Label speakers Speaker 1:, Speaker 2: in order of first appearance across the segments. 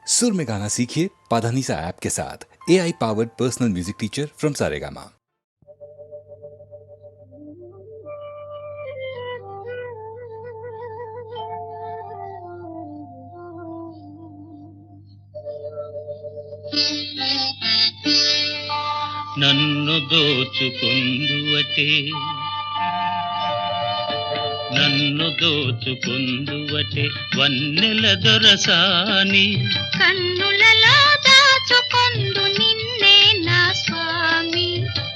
Speaker 1: सुर में गाना सीखिए पाधानीसा ऐप के साथ। AI powered personal music teacher from Saregama.
Speaker 2: నన్ను దోచుకుందువటే నన్ను దోచుకుందువటే వన్నెల దొరసాని
Speaker 3: కన్నులలో దాచుకొందు నిన్నే నా స్వామి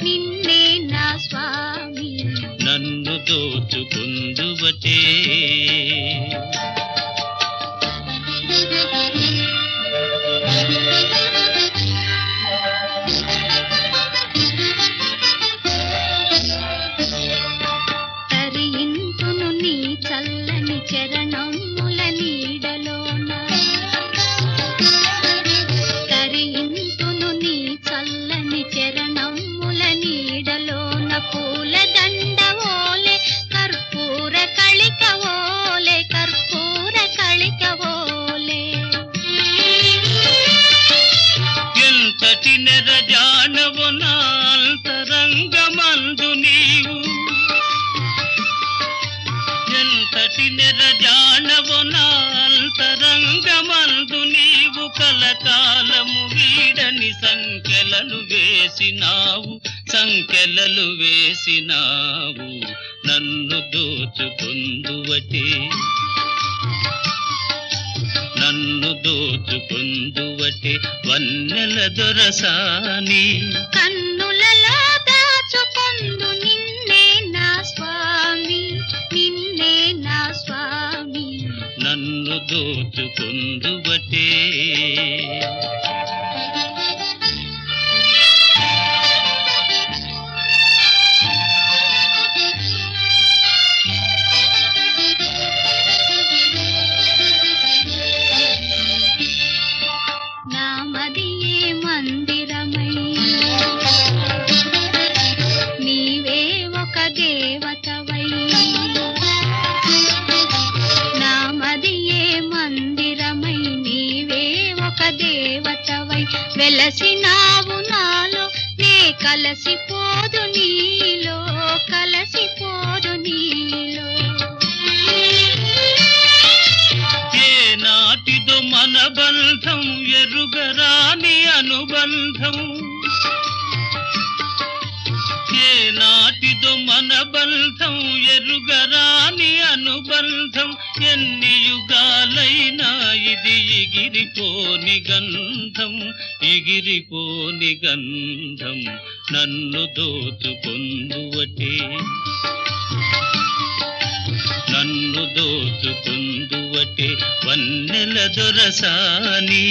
Speaker 3: నిన్నే నా స్వామి
Speaker 2: నన్ను దోచుకుందువటే
Speaker 3: చల్లని చరణముల నీడలోన తరింతును నీ చల్లని చరణముల నీడలోన పూల దండవోలే కర్పూర కళికవోలే కర్పూర కళికవోలే
Speaker 2: ఎంతటి నెరజానవు నా అంతరంగమందు నీవు ఎంతటి నెరజానవు నా అంతరంగమందు నీవు కలకాలము వీడని సంకెలలు వేసినావు సంకెలలు వేసినావు నన్ను దోచుకుందువటే నన్ను దోచుకుందువటే వన్నెల దొరసాని
Speaker 3: కన్నులలో దాచుకొందు నిన్నే నా స్వామి నిన్నే నా స్వామి
Speaker 2: నన్ను దోచుకుందువటే
Speaker 3: నామదియే మందిరమై నీవే ఒక దేవతవై నామదియే మందిరమై నీవే ఒక దేవతవై వెలసినావు నాలో నే కలసిపోదు నీలో కలసిపోదు నీలో
Speaker 2: ఏ నాటిదో మన బంధం ఎరుగరాని అనుబంధం ఏ నాటిదో మన బంధం ఎరుగరాని అనుబంధం ఎన్ని యుగాలైనా ఇది ఎగిరిపోని గంధం ఎగిరిపోని గంధం నన్ను దోచుకుందువటే నన్ను దోచుకుందువటే వన్నెల దొరసాని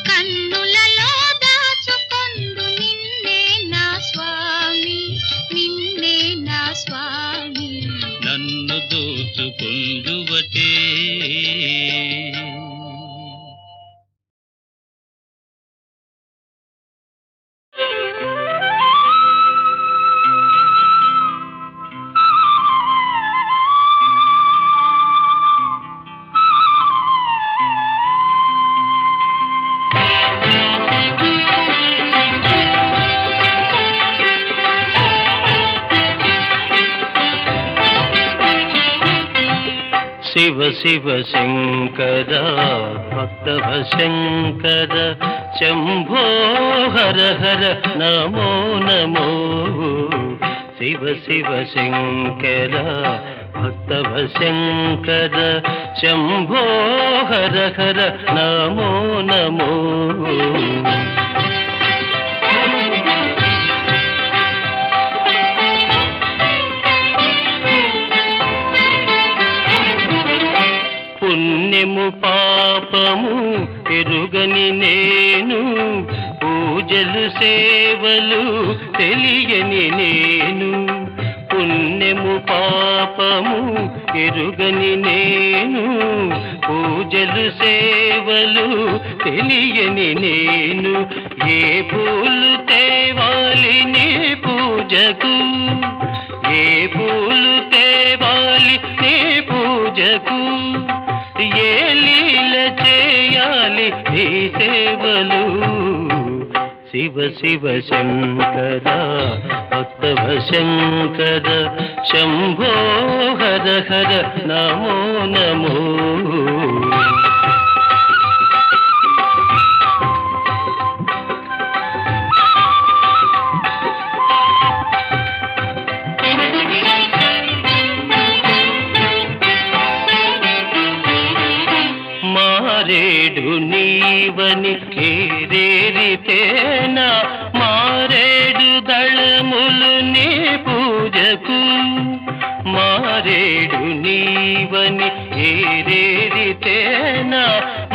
Speaker 3: కన్నులలో దాచుకొందు నిన్నే నా స్వామి నిన్నే నా స్వామి
Speaker 2: నన్ను దోచుకుందువటే శివ శివ శంకర భక్తవ శంకర శంభో హర హర నమో నమో శివ శివ శంకర భక్తవ శంకర శంభో హర హర నమో నమో పుణ్యము పాపము ఎరుగని నేను పూజలు సేవలు తెలియని నేను పుణ్యము పాపము ఎరుగని నేను పూజలు సేవలు తెలియని నేను ఏ పూలు తేవాలి నీ పూజకు ఏ పూలు తేవాలి నీ పూజకు ఏ లీల చేయాలి ఈ సేవలు శివ శివ శంకర భక్తవ శంకర శంభో హర హర నమో నమో మారేడు నీవని ఏరేరితేనా మారేడు దళములు నీ పూజకు మారేడు నీవని ఏరేరితేనా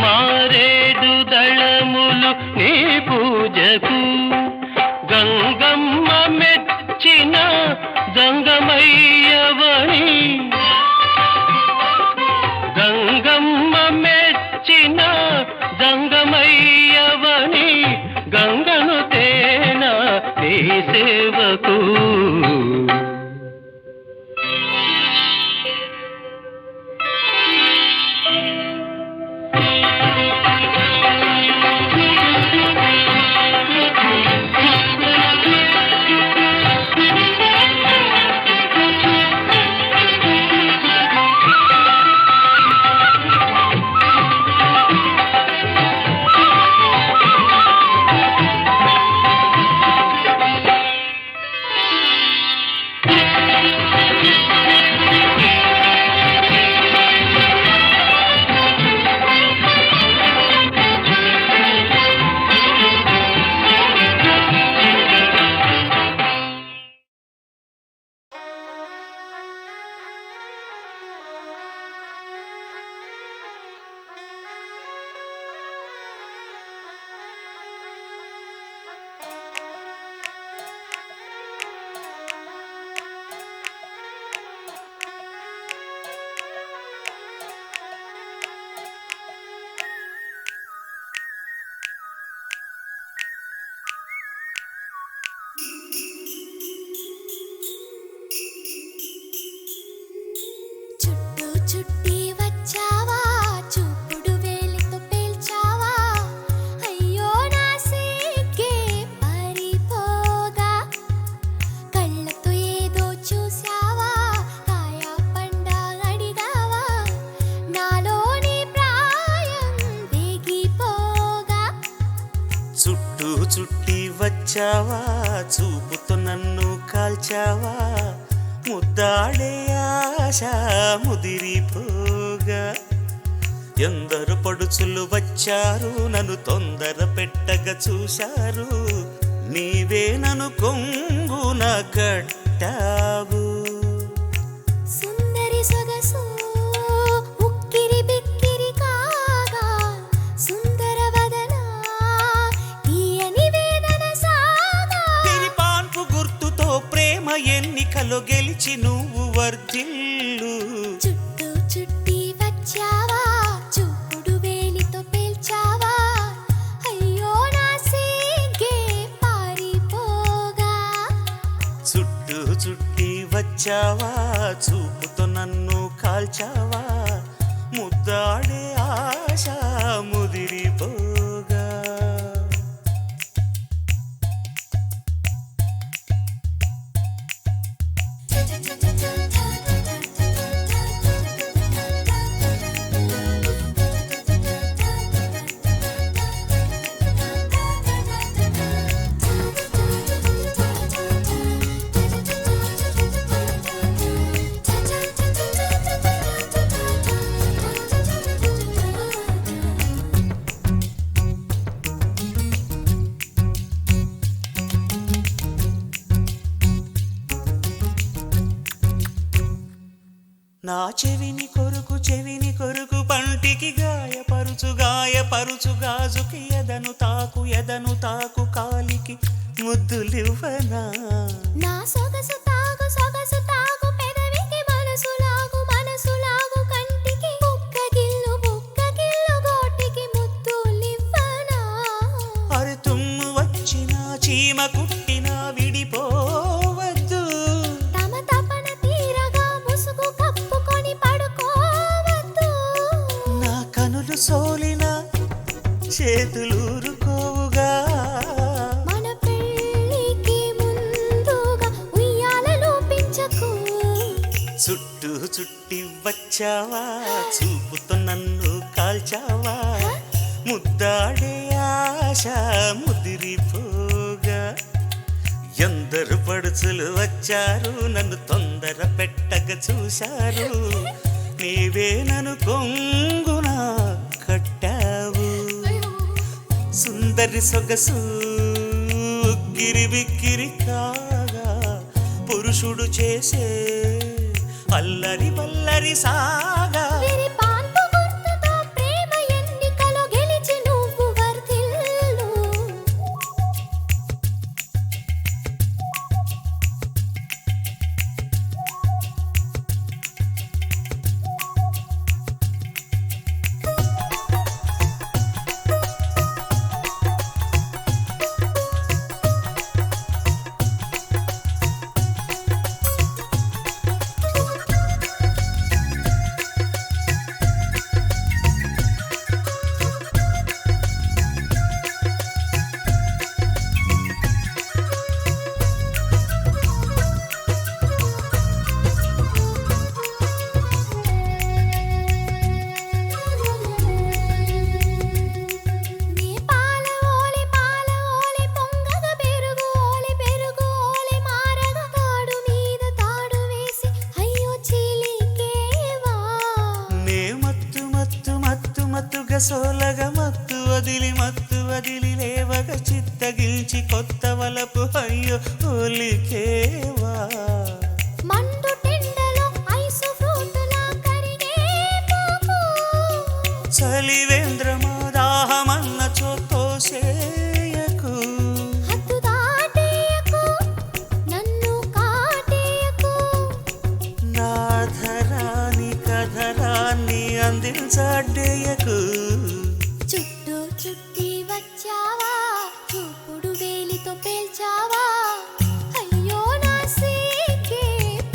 Speaker 2: మారేడు దళములు నీ పూజకు గంగమ్మ మెచ్చిన గంగమయ్యవని గంగమ్మ మెచ్చిన గంగమయ్యవని గంగను తేనా నీ సేవకు
Speaker 4: చుట్టి వచ్చావా చూపుడు వేలితో పేల్చావా అయ్యో నా సిగ్గే పారిపోగా కళ్ళతో ఏదో చూసావా కాయ పండ అడిగావా నాలోని ప్రాయం వేగిపోగా
Speaker 5: చుట్టూ చుట్టి వచ్చావా చూపుతో నన్ను కాల్చావా ముద్దాడే ఆశ ముదిరిపోగా ఎందరు పడుచులు వచ్చారు నన్ను తొందర పెట్టగా చూశారు నీవే నన్ను కొంగున కట్టావు
Speaker 4: సుందరి సొగసు ఉక్కిరి బిక్కిరి కాగా సుందర వదన తీయని వేదన సాగా
Speaker 5: పాన్పు గుర్తుతో ప్రేమ ఎన్నికలో గెలిచి నువ్వు వర్ధిల్లు
Speaker 4: చుట్టూ చుట్టి వచ్చావా చూపుడు వేలితో పేల్చావా అయ్యో నా సిగ్గే పారిపోగా
Speaker 5: చుట్టూ చుట్టి వచ్చావా చూపుతో నన్ను కాల్చావా ముద్దాడే ఆశ ముదిరిపోగా నా చెవిని కొరుకు పంటికి గాయపరుచు గాజుకి ఎదను తాకు కాలికి ముద్దులివ్వనా
Speaker 4: నా సొగసు తాగు పెదవికి మనసు లాగు కంటికి బుక్క గిల్లు గోటికి ముద్దులివ్వనా
Speaker 5: అరే తుమ్ము వచ్చిన చీమ కుట్టిన విడిపోవద్దు
Speaker 4: తమ తపన తీరగా ముసుగు కప్పుకొని పడుకోవద్దు
Speaker 5: చేతులూరుకోవుగా
Speaker 4: మన పెళ్ళికి ముందుగా ఉయ్యాలలో పెంచకు.
Speaker 5: చుట్టూ చుట్టి వచ్చావా చూపుతో నన్ను కాల్చావా ముద్దాడే ఆశ ముదిరిపోగా ఎందరు పడుచులు వచ్చారు నన్ను తొందర పెట్టక చూశారు నీవే నన్ను కొంగున కట్టావు సుందరి సొగసు గిరిబిక్కిరి కాగా పురుషుడు చేసే అల్లరి వల్లరి సాగా
Speaker 4: వీరి పాన్పు గుర్తుతో ప్రేమ ఎన్నికలో గెలిచి నువ్వు వర్ధిల్లు. నీ పాల ఓలి పొంగగ పెరుగు ఓలి మారగా తాడు మీద తాడు వేసి అయ్యో చీలికేవా.
Speaker 5: నే మత్తు మత్తు మత్తు మత్తుగా సోలగా మత్తు వదిలి లేవగా చిత్తగిల్చి కొత్త వలపు అయ్యో ఒలికేవా
Speaker 4: మండు టెండలో ఐసు ఫ్రూటులా కరిగే పోకు.
Speaker 5: చలివేంద్రమా దాహమన్న చోతోసేయకు
Speaker 4: హద్దు దాటేయకు నన్ను కాటేయకు.
Speaker 5: నాధరాని కధరాన్ని అందించడేయకు
Speaker 4: చుట్టూ చుట్టి వచ్చావా చూపుడు వేలితో పేల్చావా అయ్యో నా సీకే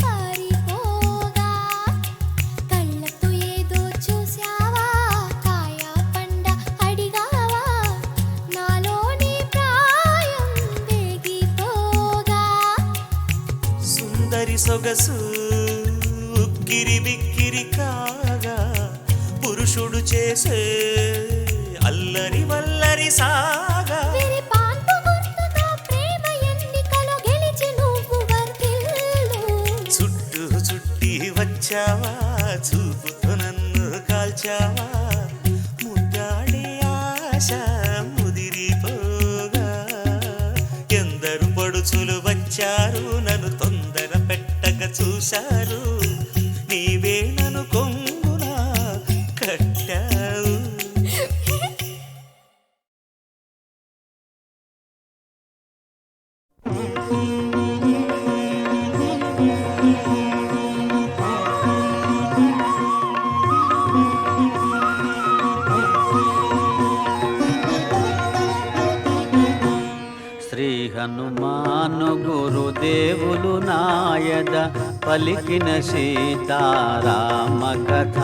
Speaker 4: పారిపోగా. కళ్ళతో ఏదో చూసావా కాయ పండ అడిగావా నాలోని ప్రాయం వేగిపోగా.
Speaker 5: సుందరి సొగసు గిరిబిక్కిరి కాగా పురుషుడు చేసే అల్లరి వల్లరి సాగా
Speaker 4: వీరి పాన్పు గుర్తుతో ప్రేమ ఎన్నికలో గెలిచి నువ్వు వర్ధిల్లు.
Speaker 5: చుట్టూ చుట్టి వచ్చావా చూపుతో నన్ను కాల్చావా ముద్దాడే ఆశ ముదిరిపోగా ఎందరు పడుచులు వచ్చారు నన్ను తొందర పెట్టక చూశారు నీవే నన్ను కొంగున కట్టావు
Speaker 6: శ్రీ హనుమాను గురుదేవులు నాయద పలికిన సీతారామ కథ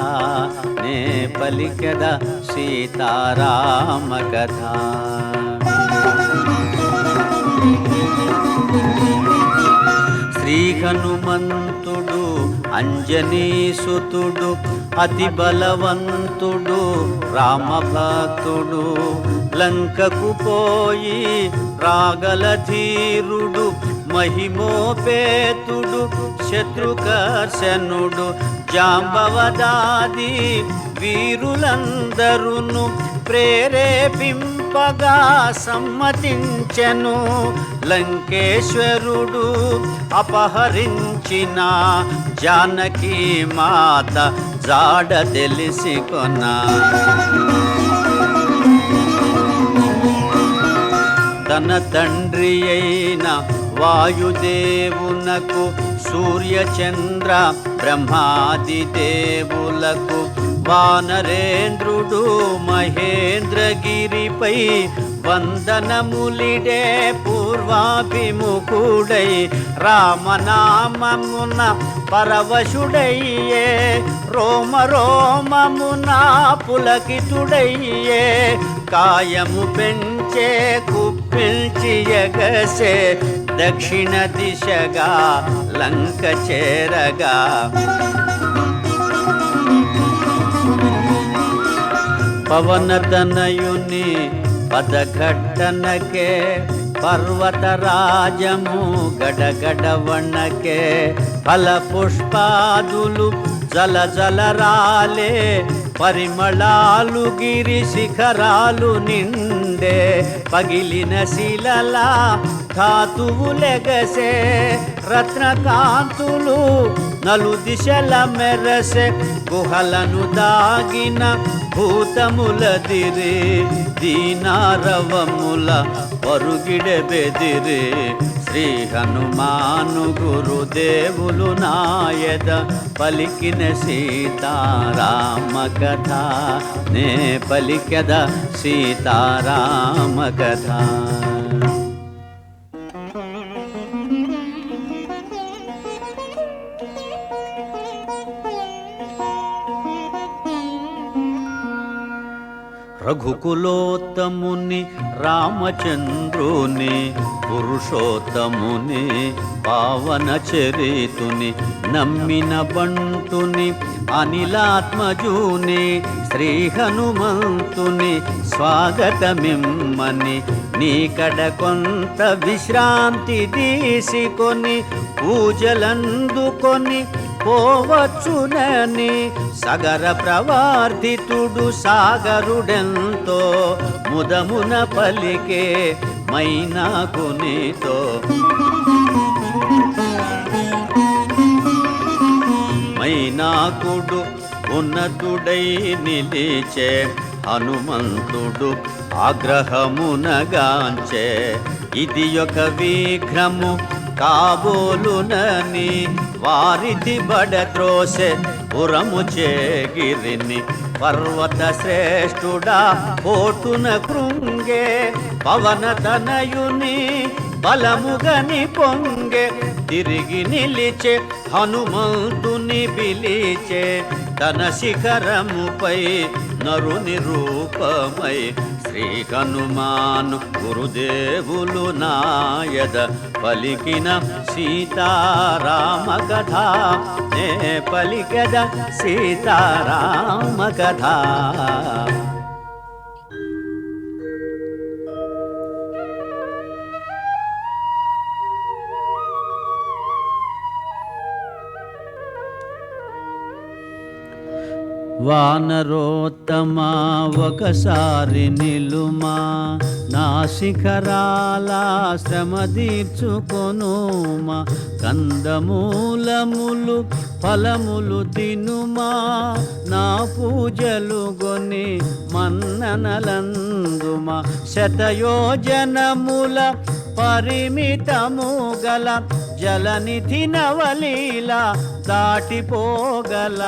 Speaker 6: నే పలికద సీతారామ కథ. శ్రీ హనుమంతుడు అంజనీసుతుడు అతి బలవంతుడు రామభక్తుడు లంకకు పోయి రాగలధీరుడు మహిమోపేతుడు శత్రుకర్షణుడు జాంబవదాది వీరులందరును ప్రేరేపింపగా సమ్మతించెను. లంకేశ్వరుడు అపహరించిన జానకి మాత జాడ తెలిసి కొన. తన తండ్రి అయిన వాయుదేవునకు సూర్యచంద్ర బ్రహ్మాది దేవులకు వానరేంద్రుడు మహేంద్రగిరిపై వందనములిడే పూర్వాభిముఖుడై రామనామమున పరవశుడయ్యే రోమ రోమమున పులకితుడయ్యే కాయము పెంచే కుప్పిల్చి ఎగసే దక్షిణ దిశగా లంక చేరగా పవనతనయుని పదఘట్టనకే పర్వతరాజము గడగడ వణకే ఫల పుష్పాదులు జల జల రాలే పరిమళాలు గిరి శిఖరాలు నిండే పగిలిన శిలలా ధాతువులెగసే రత్నకాంతులు నలు దిశల మెరసే గుహలను దాగిన భూతములదిరే దీనారవముల పరుగిడె బెదిరే శ్రీ హనుమాను గురుదేవులు నాయద పలికిన సీతారామ కథ నే పలికెద సీతారామ కథ. రఘుకులోత్తముని రామచంద్రుని పురుషోత్తముని పావన చరితుని నమ్మిన బంటుని అనిలాత్మజుని శ్రీ హనుమంతుని స్వాగతమిమ్మని నీకడ కొంత విశ్రాంతి తీసుకొని పూజలందుకొని పోవచ్చునని సగర ప్రవర్తితుడు సాగరుడెంతో ముదమున పలికే మైనాకునితో మైనాకుడు ఉన్నతుడై నిలిచే హనుమంతుడు ఆగ్రహమునగాంచే ఇది ఒక విఘ్నము కాబోలునని వారిది బడద్రోసె పురము చేగిరిని పర్వత శ్రేష్ఠుడా పోటున కృంగే పవన తనయుని బలముగని పొంగే తిరిగి నిలిచే హనుమంతుని పిలిచే తన శిఖరముపై నరుని రూపమై శ్రీ హనుమాను గురుదేవులు నాయద పలికిన సీతారామ కథ నే పలికద సీతారామ కథ. వానరోత్తమా ఒకసారి నిలుమా నా శిఖరాల శ్రమ తీర్చుకొనుమా కందమూలములు ఫలములు తినుమా నా పూజలు గొని మన్ననలందుమా శతయోజనముల పరిమితము గల జలనిధి నవలీల దాటిపోగల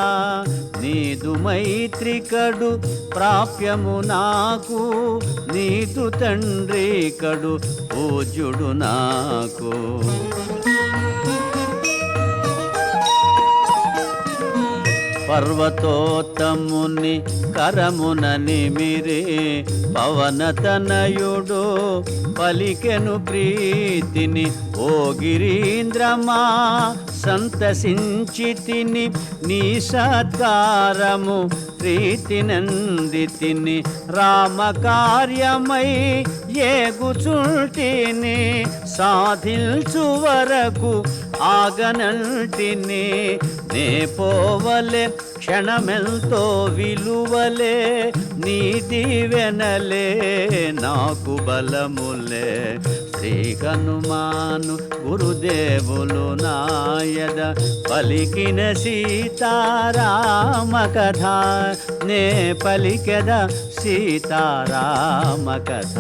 Speaker 6: నీదు మైత్రికడు ప్రాప్యము నాకు నీదు తండ్రి కడు పూజ్యుడు నాకు. పర్వతోత్తముని కరమున నిమిరి పవనతనయుడు పలికెను ప్రీతిని ఓ గిరీంద్రమా సంతసించితిని నీ సత్కారము ప్రీతినందితిని రామకార్యమై ఏగుచుంటిని సాధించు వరకు ఆగనంటిని నే పోవలే క్షణమెంతో విలువలే నీ దీవెనలే నాకు బలములే శ్రీ హనుమాను గురుదేవులు నాయద పలికిన సీతారామ కథ నే పలికెద సీతారామ కథ.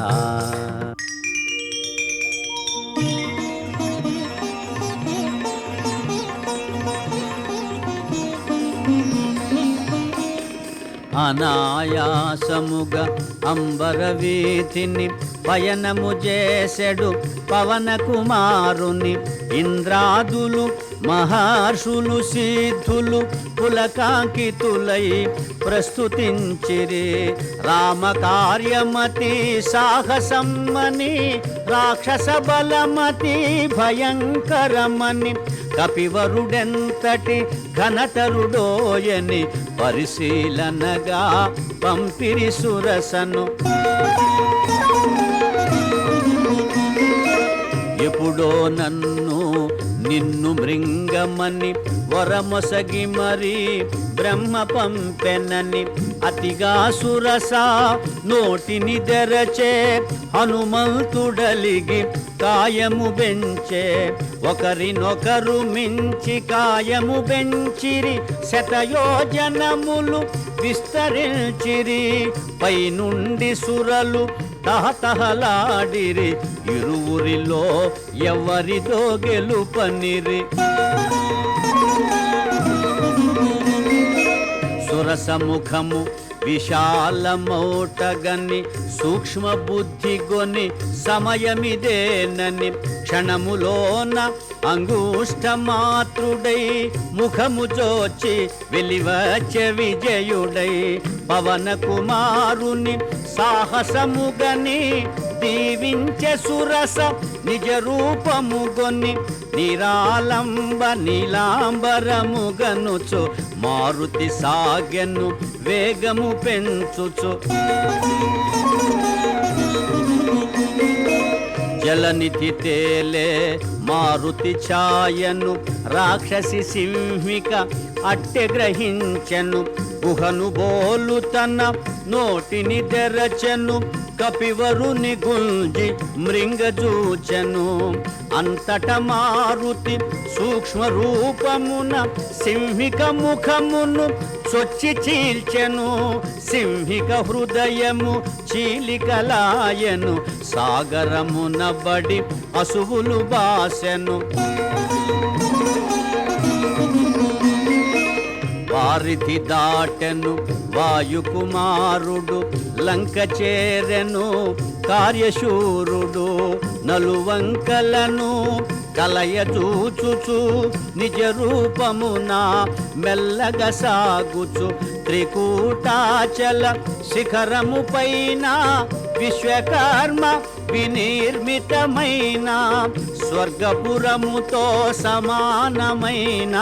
Speaker 6: అనాయాసముగా అంబరవీతిని పయనము చేసెడు పవన కుమారుని ఇంద్రాదులు మహర్షులు సిద్ధులు పులకాంకితులై ప్రస్తుతించిరి రామకార్యమతి సాహసమ్మని రాక్షస బలమతి భయంకరమని కపివరుడెంతటి ఘనతరుడోయని పరిశీలనగా పంపిరి సురసను ఎప్పుడో నన్ను నిన్ను మృంగమని వరమొసగి మరి బ్రహ్మ పంపెనని అతిగా సురస నోటిని తెరచే హనుమంతుడలిగి కాయము బెంచే ఒకరినొకరు మించి కాయము బెంచిరి శతయోజనములు విస్తరించిరి పైనుండి సురలు తహతహలాడిరి ఇరువురిలో ఎవరిదో గెలుపనిరి సురసముఖము విశాలమౌటగని సూక్ష్మ బుద్ధి గొని సమయమిదేనని క్షణములోన అంగుష్టమాత్రుడై ముఖము జోచి వెలివచ్చే విజయుడై పవన కుమారుని సాహసముగని దీవించే సురస నిజ రూపముగొని నిరాలంబ నీలాంబరముగనుచు మారుతి సాగెను వేగము పెంచుచు జలనిధి తేలే మారుతి ఛాయను రాక్షసి సింహిక అట్టె గ్రహించెను గుహను బోలు తన నోటిని తెరచెను కపివరుని గుంజి మృంగజూచెను అంతట మారుతి సూక్ష్మ రూపమున సింహిక ముఖమును చొచ్చి చీల్చెను సింహిక హృదయము చీలికలాయను సాగరమున బడి అసువులు బాసెను వారిధి దాటెను వాయుకుమారుడు లంక చేరెను కార్యశూరుడు నలువంకలను కలయచూచుచు నిజ రూపమున మెల్లగా సాగుచు త్రికూటాచల శిఖరము పైన విశ్వకర్మ వినిర్మితమైన స్వర్గపురముతో సమానమైన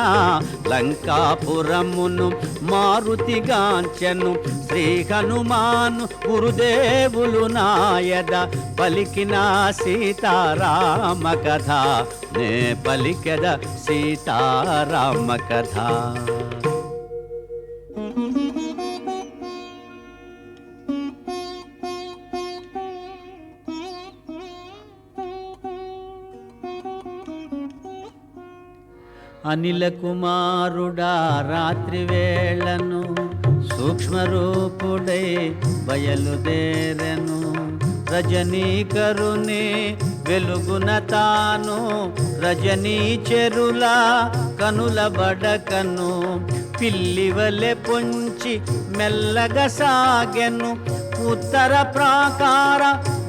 Speaker 6: లంకాపురమును మారుతిగాంచెను శ్రీ హనుమాను గురుదేవులు నాయద పలికిన సీతారామ కథ నే పలికెద సీతారామ కథ అనిల కుమారుడా రాత్రి వేళను సూక్ష్మరూపుడై బయలుదేరెను రజనీకరుని వెలుగున తాను రజనీ చెరుల కనుల బడకను పిల్లివలె పొంచి మెల్లగా సాగెను ఉత్తర ప్రాకార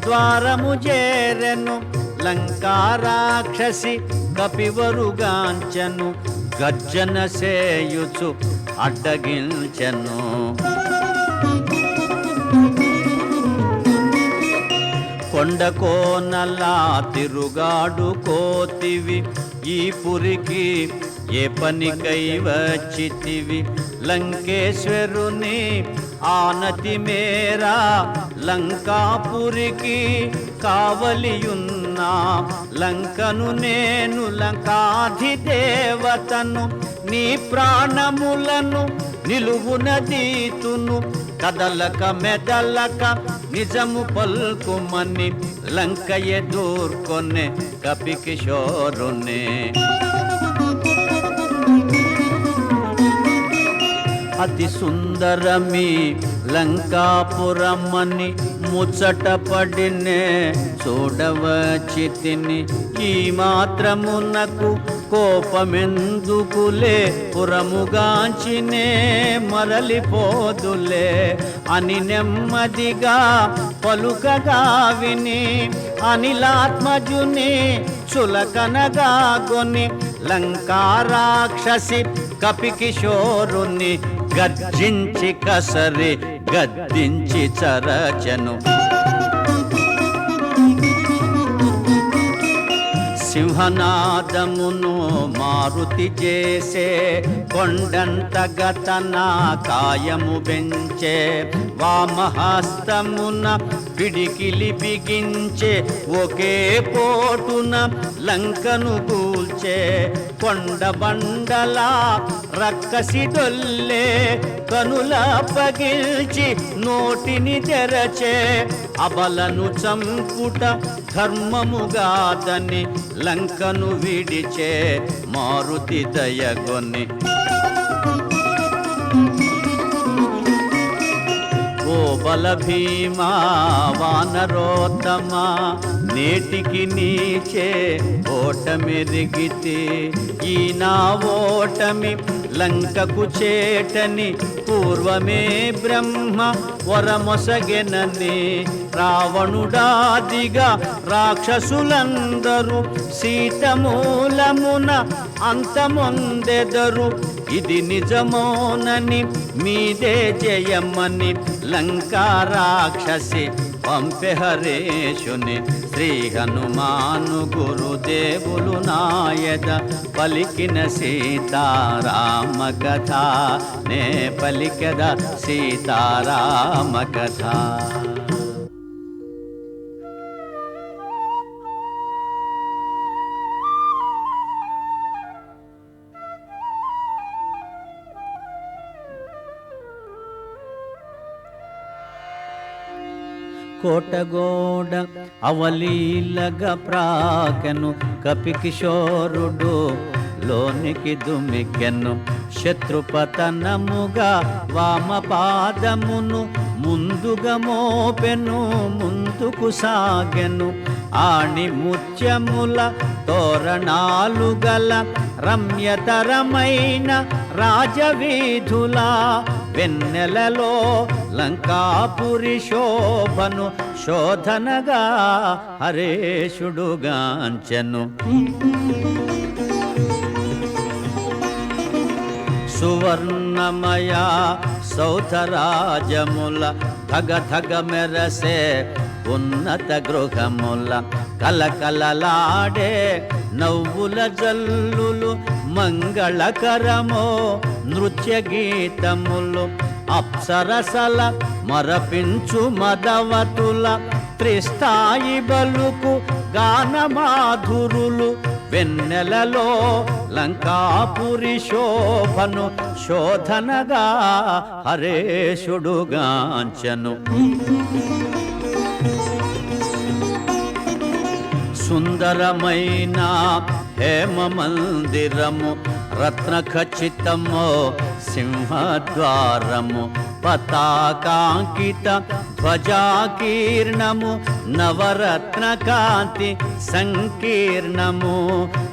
Speaker 6: ద్వారము చేరెను లంకారాక్షసి కపివరుగాంచెను గర్జన సేయుచు అడ్డగించెను కొండ కోనలా తిరుగాడు కోతివి ఈ పురికి ఏ పనికై వచ్చితివి లంకేశ్వరుని ఆనతి మేరా లంకాపురికి కావలియున్నా లంకను నేను లంకాధిదేవతను నీ ప్రాణములను నిలువున దీతును కదలక మెదలక నిజము పల్కుమని లంక ఎదుర్కొనే కపికిషోరునే అతి సుందరమి లంకాపురమని ముచ్చట పడినే చూడవచ్చి తిని ఈ మాత్రమునకు కోపమెందుకులే పురముగాంచినే మరలిపోదులే అని నెమ్మదిగా పలుకగా విని అనిలాత్మజుని చులకనగా గొని లంకారాక్షసి కపికిశోరుని గర్జించి కసరి గద్దించి చరచను సింహనాదమును మారుతి చేసే కొండంతగా తన కాయము పెంచే వామహస్తమున పిడికిలి బిగించే ఒకే పోటున లంకను కూల్చే కొండ బండలా రక్కసి దొల్లే కనుల పగిల్చి నోటిని తెరచే అబలను చంపుట ధర్మముగాదని లంకను విడిచే మారుతి దయగొని ఓ బల భీమా వానరోత్తమా నేటికి నీచే ఓటమెరిగితే ఈ నా ఓటమి లంకకు చేటని పూర్వమే బ్రహ్మ వరమొసగెనని రావణుడాదిగా రాక్షసులందరూ సీతమూలమున అంతమొందెదరు ఇది నిజమోనని మీదే జయమని లంకా రాక్షసి పంపె హరేషుని శ్రీ హనుమాను గురుదేవులు నాయద పలికిన సీతారామ కథ నే పలికద సీతారామ కథ కోటగోడ అవలీలగా ప్రాకెను కపికిశోరుడు లోనికి దుమికెను శత్రుపతనముగా వామపాదమును ముందుగా మోపెను ముందుకు సాగెను ఆణి ముత్యముల తోరణాలు గల రమ్యతరమైన రాజవీధుల వెన్నెలలో లంకాపురి శోభను శోధనగా హరేషుడుగాంచెను సువర్ణమయ సౌధరాజముల ధగ ధగ మెరసే ఉన్నత గృహముల కలకలలాడే నవ్వుల జల్లులు మంగళకరమో నృత్య గీతములు అప్సరసల మరపించు మదవతుల త్రిస్థాయి బలుకు గానమాధురులు వెన్నెలలో లంకాపురి శోభను శోధనగా హరేషుడుగాంచెను సుందరమైన హేమ మందిరము రత్నఖచితము సింహద్వారము పతాకాంకిత ధ్వజాకీర్ణము నవరత్న కాంతి సంకీర్ణము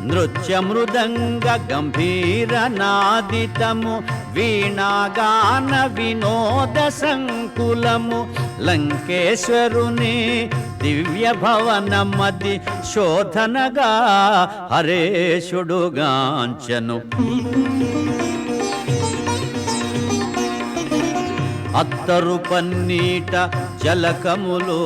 Speaker 6: నృత్య మృదంగ గంభీర నాదితము వీణాగాన వినోద సంకులము లంకేశ్వరుని దివ్య భవనమది శోధనగా హరేషుడుగాంచెను అత్తరు పన్నీట జలకములు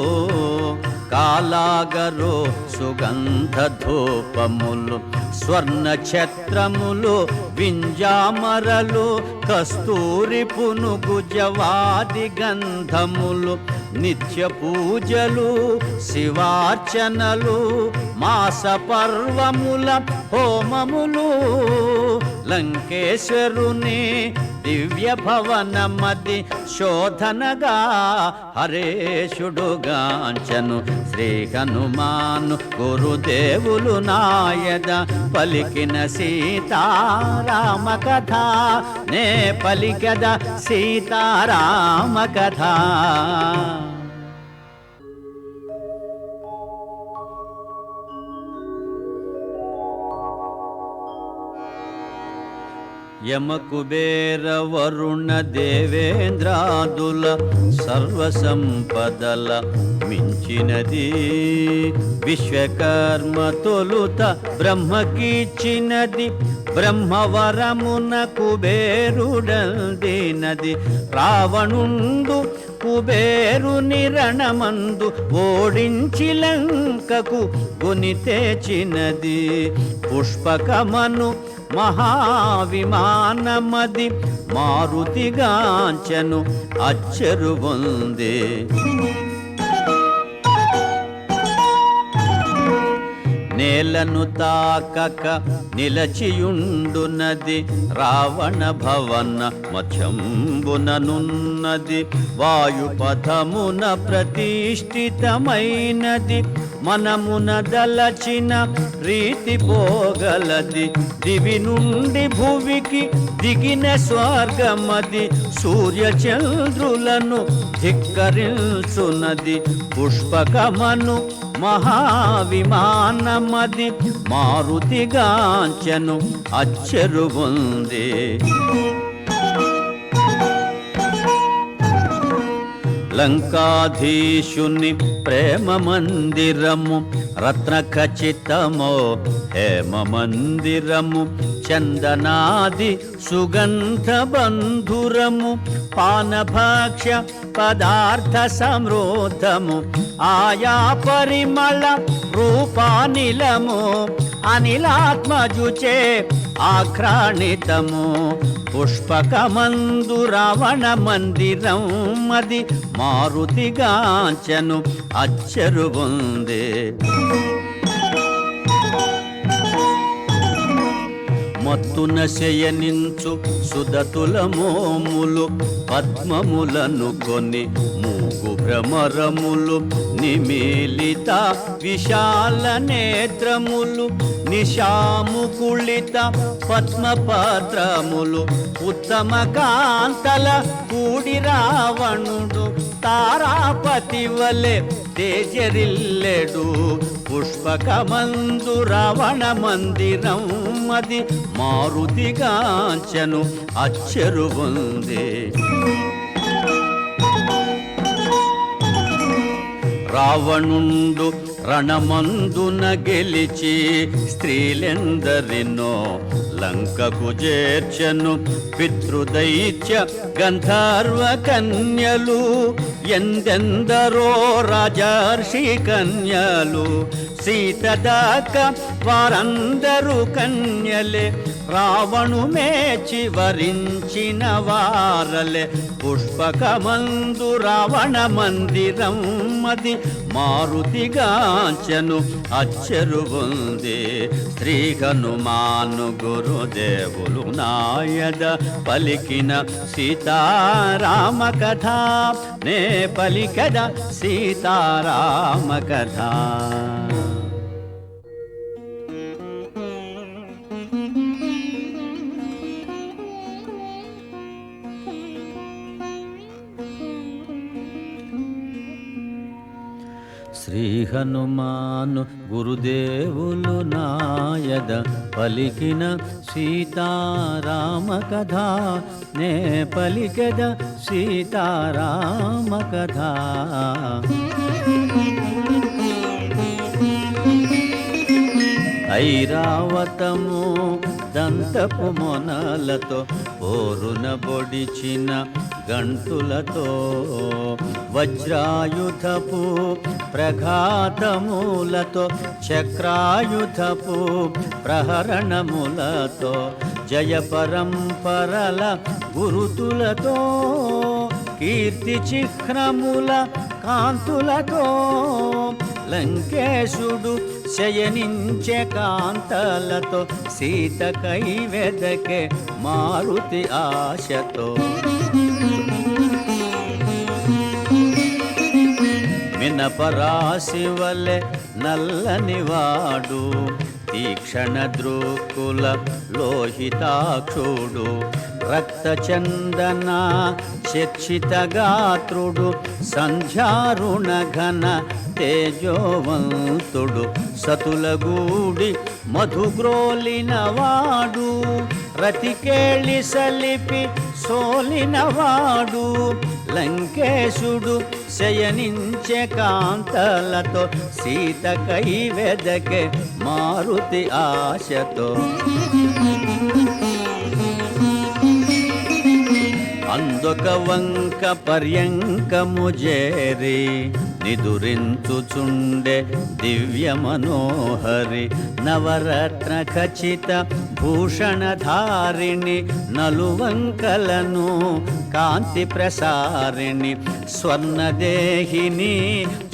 Speaker 6: కాలాగరు సుగంధ ధూపములు స్వర్ణ ఛత్రములు వింజామరలు కస్తూరి పునుగు జవాది గంధములు నిత్య పూజలు శివార్చనలు మాస పర్వముల హోమములు లంకేశ్వరుని దివ్య భవనమది శోధనగా హరేషుడుగాంచెను శ్రీ హనుమాను గురుదేవులు నాయద పలికిన సీతారామ కథ నే పలికద సీతారామ కథ యమకుబేర వరుణ దేవేంద్రాదుల సర్వసంపదల మించినది విశ్వకర్మ తొలుత బ్రహ్మకిచ్చినది బ్రహ్మవరమున కుబేరుడందినది రావణుండు కుబేరుని రణమందు ఓడించి లంకకు గొని తెచ్చినది పుష్పకమను మహావిమానమది మారుతిగాంచెను అచ్చెరు పొందే నేలను తాకక నిలచియుండునది రావణ భవన మధ్యంబుననున్నది వాయుపథమున ప్రతిష్ఠితమైనది మనమున దలచిన రీతి పోగలది దివి నుండి భువికి దిగిన స్వర్గమది సూర్యచంద్రులను ధిక్కరించునది పుష్పకమను మహావిమానమది మారుతిగాంచెను అచ్చెరు పొందే లంకాధీశుని ప్రేమ మందిరము రత్న ఖచ్చితమో హేమ మందిరము చందనాది సుగంధ బంధురము పానభాక్ష్య పదార్థ సమృద్ధము ఆయా పరిమళ రూపానిలము అనిలాత్మజుచే ఆఘ్రాణితము పుష్పకమందు రావణ మందిరం అది మారుతిగాంచెను అచ్చెరు పొందే మత్తున శయనించు సుదతుల మోములు పద్మములను కొని మూగు భ్రమరములు నిమీలిత విశాల నేత్రములు నిశాముకుళిత పద్మపత్రములు ఉత్తమ కాంతల కూడి రావణుడు తారాపతి వలె తేజరిల్లెడు పుష్పకమందు రావణ మందిరం అది మారుతిగాంచెను అచ్చెరు పొందే రావణుండు రణమందున గెలిచి స్త్రీలెందరినో లంకకు చేర్చెను పితృదైత్య గంధర్వ కన్యలు ఎందెందరో రాజర్షి కన్యలు సీత దాక వారందరూ కన్యలే రావణు మేచి వరించిన వారలే పుష్పకమందు రావణ మందిరం అది మారుతిగాంచెను అచ్చెరు పొందే శ్రీ హనుమాను గురుదేవులు నాయద పలికిన సీతారామ కథ నే పలికద సీతారామ కథ శ్రీ హనుమాను గురుదేవులు నాయద పలికిన సీతారామ కథ నే పలికద సీతారామ కథ ఐరావతము దంతపు మొనలతో పోరున బొడిచిన గంటులతో వజ్రాయుధపు ప్రఘాతములతో చక్రాయుధపు ప్రహరణములతో జయ పరంపరల గురుతులతో కీర్తి చిహ్నముల కాంతులతో లంకేశుడు శయనించే కాంతలతో సీతకై వెదకే మారుతి ఆశతో మినపరాశి వలె నల్లనివాడు తీక్షణ దృక్కుల లోహితాక్షుడు రక్తచందన చర్చితగాత్రుడు సంధ్యారుణ ఘన తేజోవంతుడు సతులగూడి మధుగ్రోలినవాడు రతికేళి సలిపి సోలినవాడు లంకేశుడు శయనించే కాంతలతో సీత కైవెదకే మారుతి ఆశతో అందొక వంక పర్యంకము చేరి నిదురించుచుండే దివ్య మనోహరి నవరత్న ఖచిత భూషణధారిణి నలువంకలను కాంతి ప్రసారిణి స్వర్ణదేహిని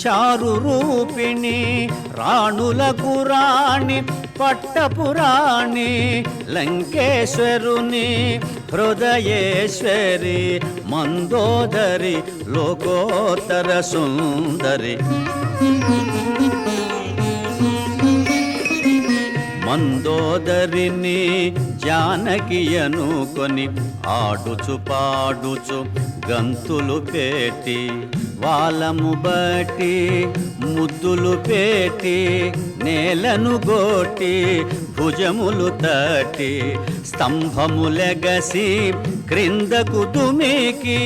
Speaker 6: చారు రూపిణి రాణులకు రాణి పట్టపురాణి లంకేశ్వరుని హృదయేశ్వరి మందోదరి లోకోత్తర సుందరి మందోదరిని జానకి అనుకొని ఆడుచు పాడుచు గంతులు పెట్టి వాలము బట్టి ముద్దులు పెట్టి నేలను గోటి భుజములు తట్టి స్తంభములెగసి క్రిందకు దుమికి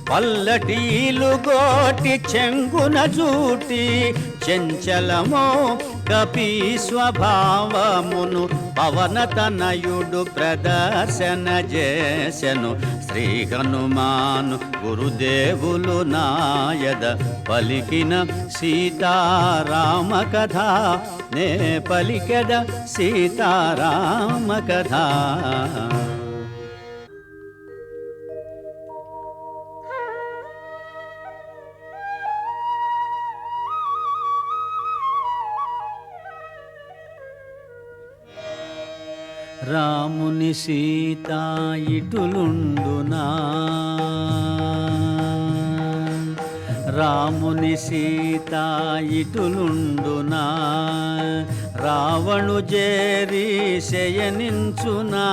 Speaker 6: పల్లటీలు గోటి చెంగున జూటి చెంచలమో కపి స్వభావమును పవనతనయుడు ప్రదర్శన చేసెను శ్రీ హనుమాను గురుదేవులు నాయద పలికిన సీతారామ కథ నే పలికెద సీతారామ కథ రాముని సీత ఇటులుండునా రాముని సీత ఇటులుండునా రావణు జేరి శయనించునా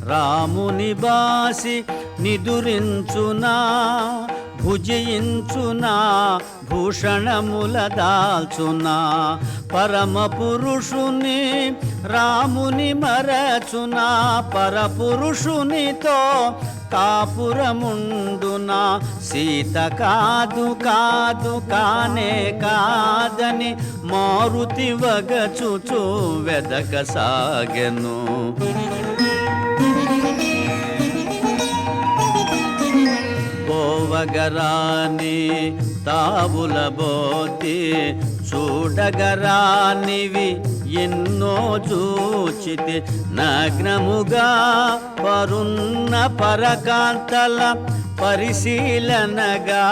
Speaker 6: రాముని బాసి నిదురించునా భుజించునా భూషణముల దాల్చునా పరమ పురుషుని రాముని మరచునా పరపురుషునితో కాపురముండునా సీత కాదు కాదు కానే కాదని మారుతి వగచుచు వెదక సాగెను పోవగరాని తావుల బోతి చూడగరానివి ఎన్నో చూచితి నగ్నముగా పరున్న పరకాంతల పరిశీలనగా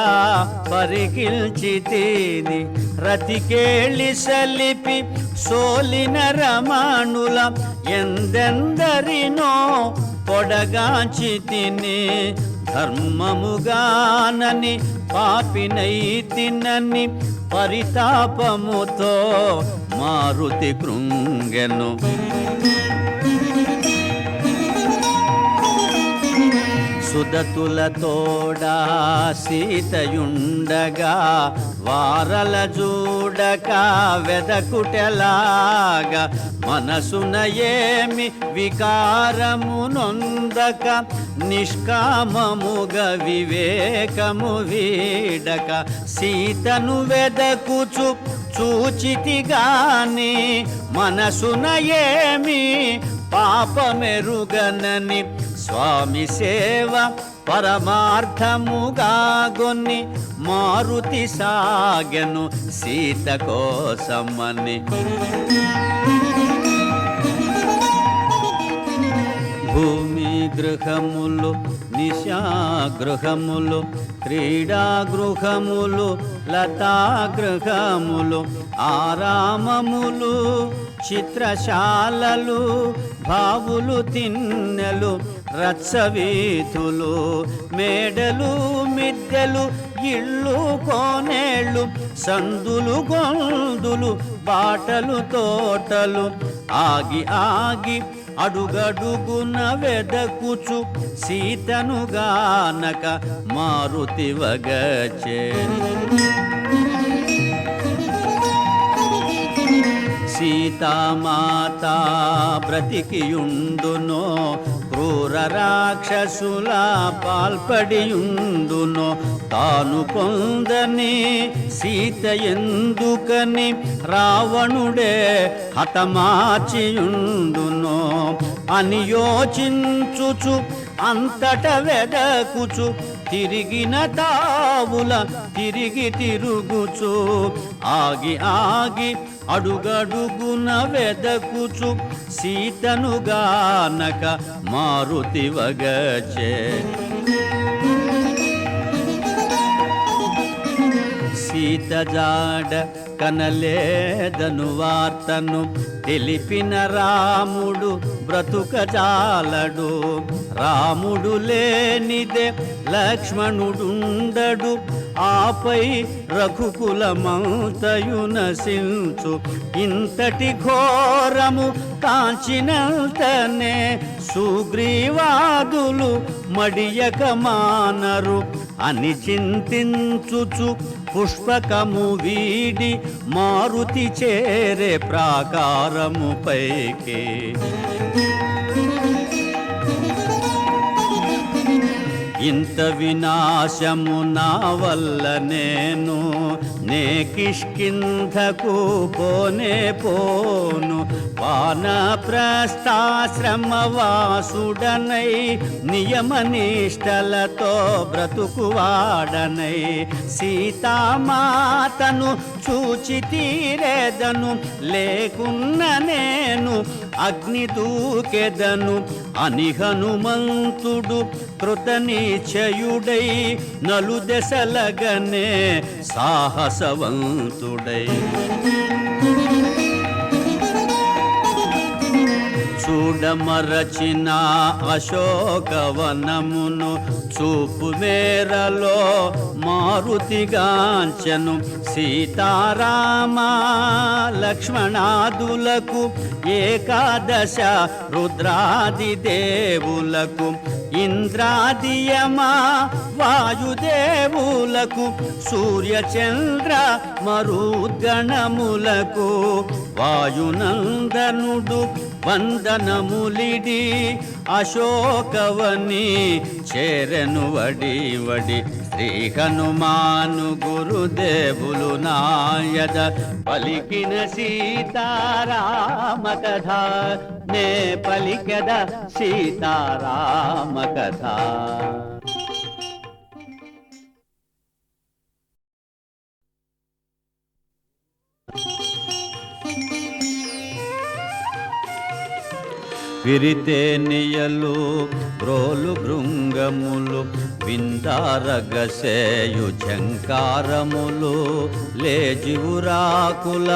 Speaker 6: పరికిల్చితిని రతికేళి సలిపి సోలిన రమణుల ఎందెందరినో పొడగాంచితిని ధర్మముగానని పాపినైతినని పరితాపముతో మారుతి కృంగెను సుదతుల తోడా సీతయుండగా వారల చూడక వెదకుటెలాగా మనసున ఏమి వికారము నొందక నిష్కామముగ వివేకము వీడక సీతను వెదకుచు చూచితి గాని మనసున ఏమి పాపమెరుగనని స్వామి సేవ పరమార్థముగా గొన్ని మారుతి సాగెను సీత కోసమని భూమి గృహములు నిశాగృహములు క్రీడాగృహములు లతాగృహములు ఆరామములు చిత్రశాలలు భావులు తిన్నెలు రత్సవీధులు మేడలు మిద్దెలు ఇళ్ళు కోనేళ్ళు సందులు గొందులు బాటలు తోటలు ఆగి ఆగి అడుగడుగున వెదకుచు సీతను గానక మారుతి వగచే సీతామాత బ్రతికియుండునో క్రూర రాక్షసుల పాల్పడియుండునో తాను పొందని సీత ఎందుకని రావణుడే హతమార్చియుండునో అని యోచించుచు అంతట వెదకుచు తిరిగిన తావుల తిరిగి తిరుగుచు ఆగి ఆగి అడుగడుగున వెదకుచు సీతను గానక మారుతి వగచే సీత జాడ కనలేదను వార్తను తెలిపిన రాముడు బ్రతుకజాలడు రాముడు లేనిదే లక్ష్మణుడుండడు ఆపై రఘుకులమంతయు నశించు ఇంతటి ఘోరము కాంచినంతనే సుగ్రీవాదులు మడియక మానరు అని చింతించుచు పుష్పకము వీడి మారుతి చేరే ప్రాకారము పైకి ఇంత వినాశము నా వల్ల నే కిష్కింధకు పోనే పోను వానప్రస్థాశ్రమవాసుడనై నియమనిష్టలతో బ్రతుకువాడనై సీతామాతను చూచి తీరేదను లేకున్న నేను అగ్ని దూకెదను అని హనుమంతుడు కృతనిశ్చయుడై నలుదెసలగనే సాహసవంతుడై చూడమరచిన అశోకవనమును చూపు మేరలో మారుతిగాంచెను సీతారామ లక్ష్మణాదులకు ఏకాదశ రుద్రాది దేవులకు ఇంద్రాదియమా వాయుదేవులకు సూర్యచంద్ర మరుద్గణములకు వాయునందనుడు వందనములిడి అశోకవని చేరెను వడి వడి శ్రీ హనుమాను గురుదేవులు నాయద పలికిన సీతారామ కథ నే పలికద సీతారామ కథ విరితేనియలు బ్రోలు భృంగములు విందారగసేయు ఝంకారములు లేజివురాకుల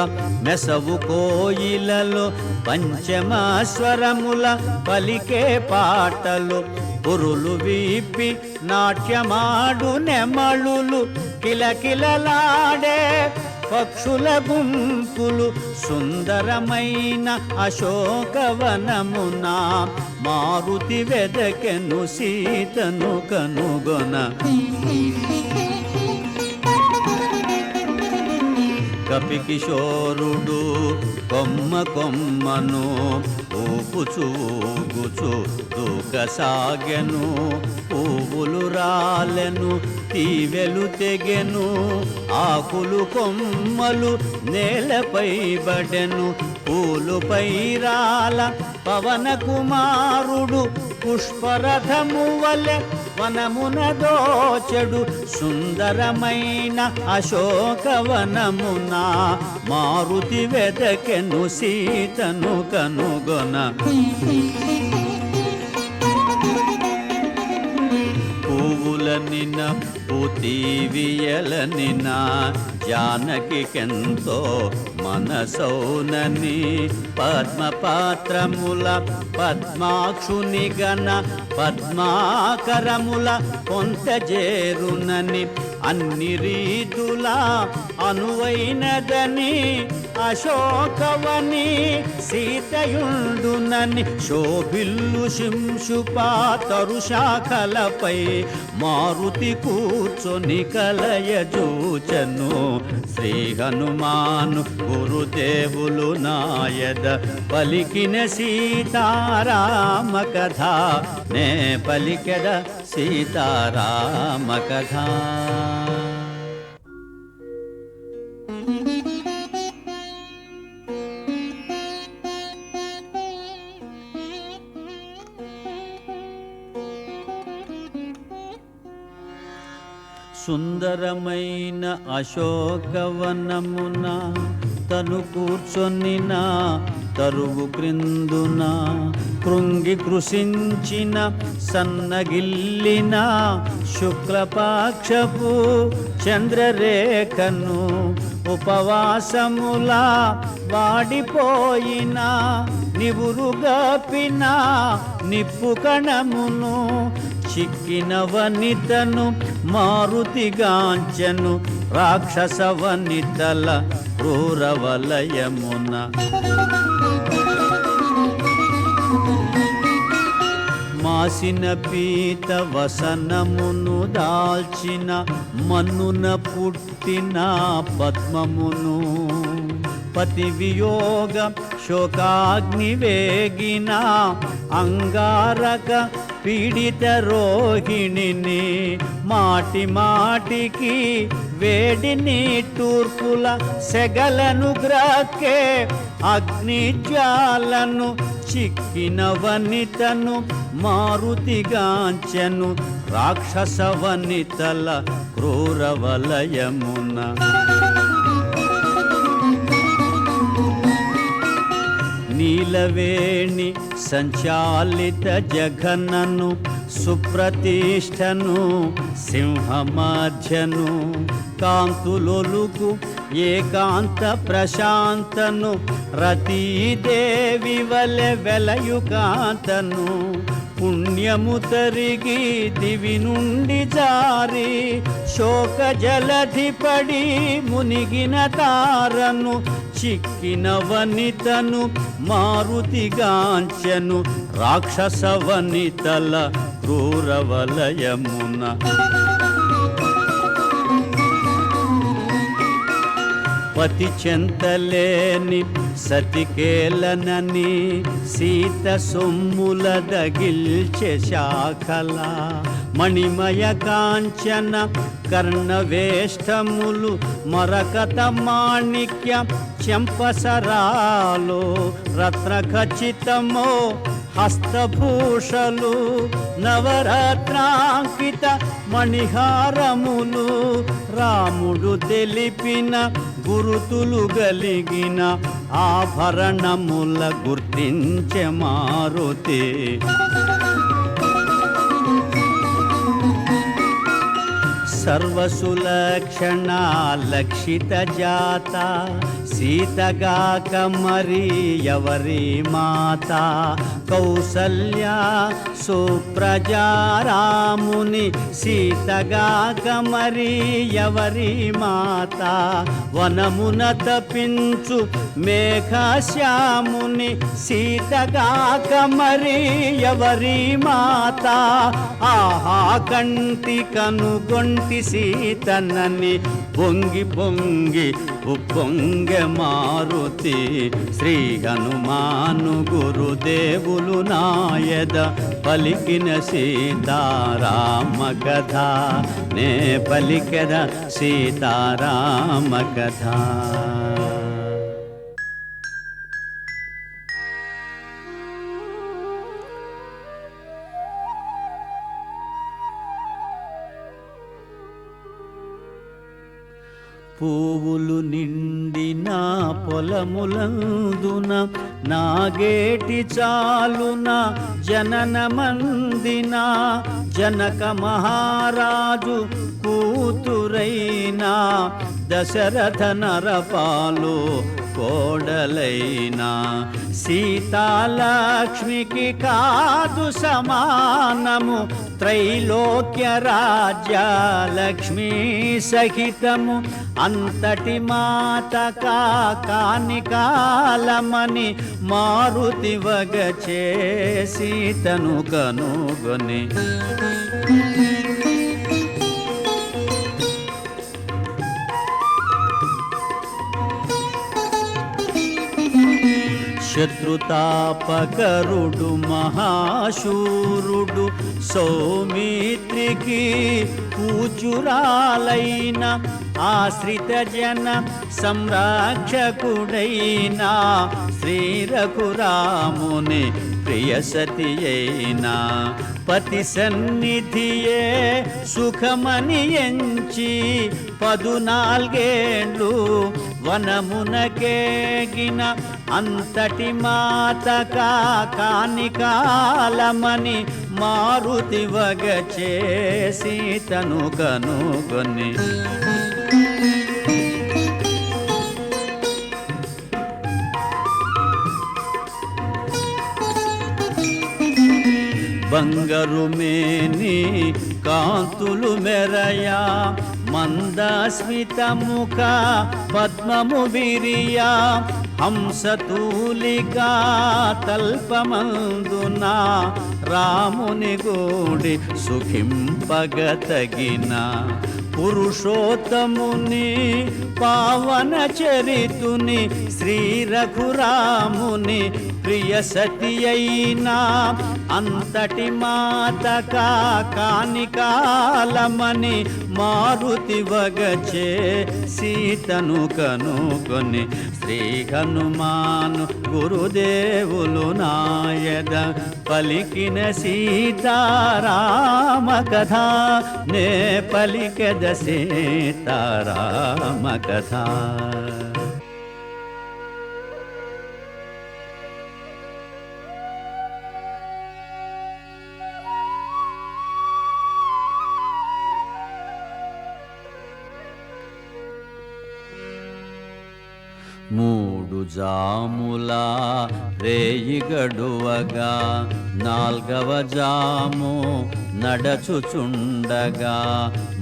Speaker 6: మెసవు కోయిలలో పంచమస్వరముల పలికే పాటలు పురులు వీపి నాట్యమాడు నెమళులు కిలకిలలాడే పక్షుల గుంపులు సుందరమైన అశోకవనమున మారుతి వెదకెను సీతను కనుగొన కపికిశోరుడు కొమ్మ కొమ్మను ఊపుచు ఊగుచు దూకసాగెను పువ్వులు రాలెను తీవెలు తెగెను ఆకులు కొమ్మలు నేలపై బడెను పూలుపై రాల పవన కుమారుడు పుష్పరథము వలె వనమున దోచెడు సుందరమైన అశోకవనమున మారుతి వెదకెను సీతను కనుగొన పూతీవియలనిన జానకికెంతో మనసౌనని పద్మపాత్రముల పద్మాక్షుని గణ పద్మాకరముల కొంత చేరునని అన్ని రీతులా అనువైనదని అశోకవని సీతయుండునని శోభిల్లు శింశుపా తరుశాఖలపై మారుతి కూర్చొని కలయజూచను శ్రీ హనుమాను గురుదేవులు నాయద పలికిన సీతారామ కథ నే పలికెద సీతారామ కథ. సుందరమైన అశోకవనమున తను కూర్చొనిన తరువు క్రిందున కృంగి కృషించిన సన్నగిల్లిన శుక్లపాక్షపు చంద్రరేఖను ఉపవాసములా వాడిపోయిన నివురుగాపిన నిప్పు కణమును చిక్కిన వనితను మారుతిగాంచెను రాక్షస వనితల క్రూరవలయమున. మాసిన పీత వసనమును దాల్చిన మన్నున పుట్టిన పద్మమును పతి వియోగ శోకాగ్ని వేగిన అంగారక పీడిత రోహిణిని మాటి మాటికి వేడిని తూర్పుల సెగలను గ్రాకే అగ్నిజ్వాలను చిక్కిన వనితను మారుతిగాంచెను రాక్షస వనితల క్రూరవలయమున. నీలవేణి సంచాలిత జఘనను సుప్రతిష్టను సింహమాధ్యను కాంతులొలుకు ఏకాంత ప్రశాంతను రతీదేవి వలె వెలయుకాంతను పుణ్యము తరిగి దివి నుండి జారి శోక జలధిపడి మునిగిన తారను చిక్కిన వనితను మారుతిగాంచెను రాక్షస వనితల క్రూరవలయమున. పతి చెంతలేని సతికేలనని సీత సొమ్ముల దగిల్చె శాఖల మణిమయ కాంచన కర్ణవేష్టములు మరకత మాణిక్య చెంపసరాలో రత్నఖచితమో హస్తభూషలు నవరత్నాంకిత మణిహారములు రాముడు తెలిపిన గురుతులు గలిగిన ఆభరణముల గుర్తించె మారుతి. సర్వసులక్షణ లక్షిత జాత సీతగాక మరి ఎవరి మాత కౌసల్య సుప్రజారాముని సీతగాక మరి ఎవరి మాత వనమున తపించు మేఘశ్యాముని సీతగాక మరి ఎవరి మాత ఆహా కంటి కనుగొంటి సీతనని పొంగి పొంగి ఉప్పొంగె మారుతి శ్రీ హనుమాను గురుదేవులు నాయద పలికిన సీతారామ కథ నే పలికెద సీతారామ కథ. పువ్వులు నిండిన పొలములందున నాగేటి చాలున జనన మందిన జనక మహారాజు కూతురైన దశరథ నరపాలు కోడలైనా సీతాలక్ష్మికి కాదు సమానము త్రైలోక్య రాజ్య లక్ష్మీ సహితము అంతటి మాత కాని కాలమని మారుతి వగ చేసి తను కనుగొని శత్రుతాపకరుడు మహాశూరుడు సౌమిత్రికి పూచురాలైన ఆశ్రిత జన సంరక్షకుడైన శ్రీ రఘురాముని ప్రియసతి అయిన పతి సన్నిధియే సుఖమని ఎంచి 14 వనమునకేగిన అంతటి మాత కాని కాలమని మారుతి వగ చేసి తను కనుగొని బంగారు మేని కాంతులు మెరయా మందస్మిత ముఖ పద్మము విరియా హంసతూలికా తల్పమందున రాముని గూడి సుఖింపగతగిన పురుషోత్తముని పావన చరితుని శ్రీ రఘురాముని ప్రియ సతి అయినా అంతటి మాత కాని కాలమని మారుతి వగచే సీతను కనుగొని శ్రీ హనుమాను గురుదేవులు నాయద పలికిన సీతారామ కథ నే పలికద సీతారామ కథ. మూడు జాముల రేయి గడువగా 4వ జాము నడచుచుండగా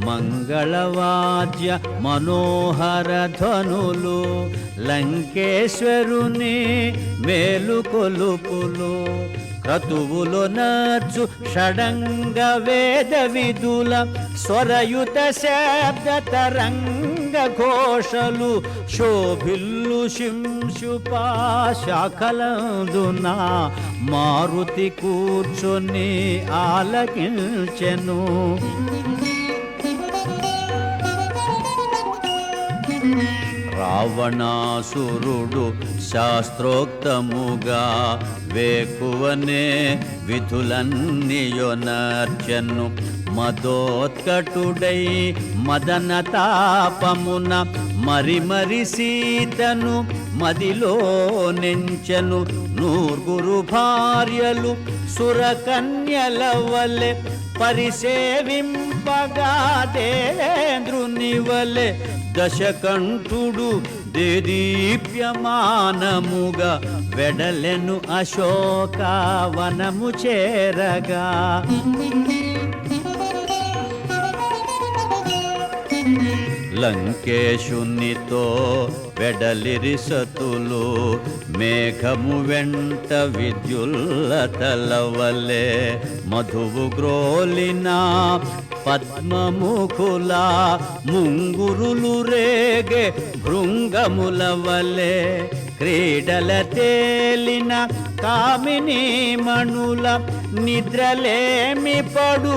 Speaker 6: మంగళవాద్య మనోహర ధ్వనులు లంకేశ్వరుని మేలుకొలుపులు క్రతువులు నచ్చు షడంగ వేద విదుల స్వరయుత శబ్ద తరంగ ఘోషలు శోభిల్లు శింశుపా శాఖలందున మారుతి కూర్చొని ఆలకించెను. రావణాసురుడు శాస్త్రోక్తముగా వేకువనే విధులన్నీయొనర్చెను. మదోత్కటుడై మదన తాపమున మరి సీతను మదిలో నెంచెను. 9 భార్యలు సురకన్యల వలె పరిసేవింపగా దేవేంద్రుని వలె దశకంఠుడు దేదీప్యమానముగా వెడలెను అశోకవనము చేరగా. లంకేశునితో వెడలిరి సతులు మేఘము వెంట విద్యుల్లతల వలె మధువు గ్రోలిన పద్మముఖుల ముంగురులు రేగే భృంగముల వలె క్రీడల తేలిన కామిని మణుల నిద్రలేమి పడు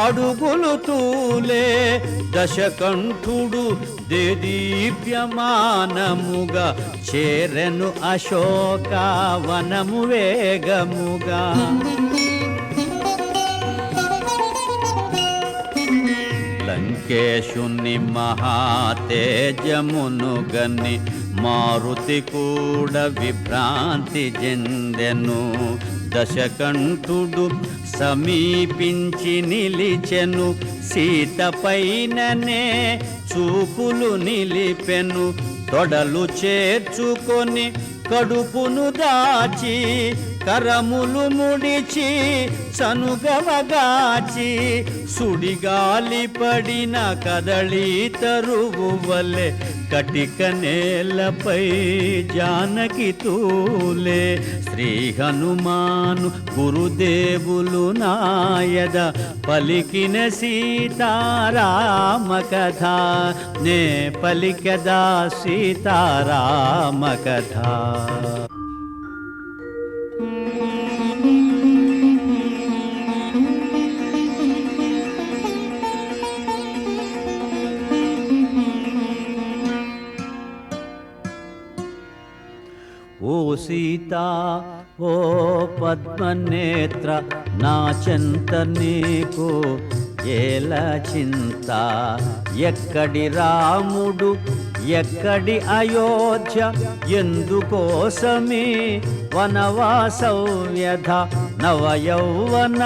Speaker 6: అడుగులు తూలే దశకంఠుడు దేదీప్యమానముగా చేరెను అశోకవనము వేగముగా. లంకేశుని మహాతేజమును గని మారుతి కూడా విభ్రాంతి చెందెను. దశకంఠుడు సమీపించి నిలిచెను. సీత పైననే చూపులు నిలిపెను. తొడలు చేర్చుకొని కడుపును దాచి కరములు ముడిచి సనుగవగాచి సుడిగాలి పడిన కదళీ తరువు వలె కటిక నేలపై జానకి తూలే. శ్రీ హనుమాను గురుదేవులు నాయద పలికిన సీతారామ కథ నే పలికదా సీతారామ కథ. ఓ సీత ఓ పద్మనేత్ర నా చెంత నీకు ఏల చింత. ఎక్కడి రాముడు ఎక్కడి అయోధ్య ఎందుకోసమే వనవాసౌ వ్యధ. నవయౌవన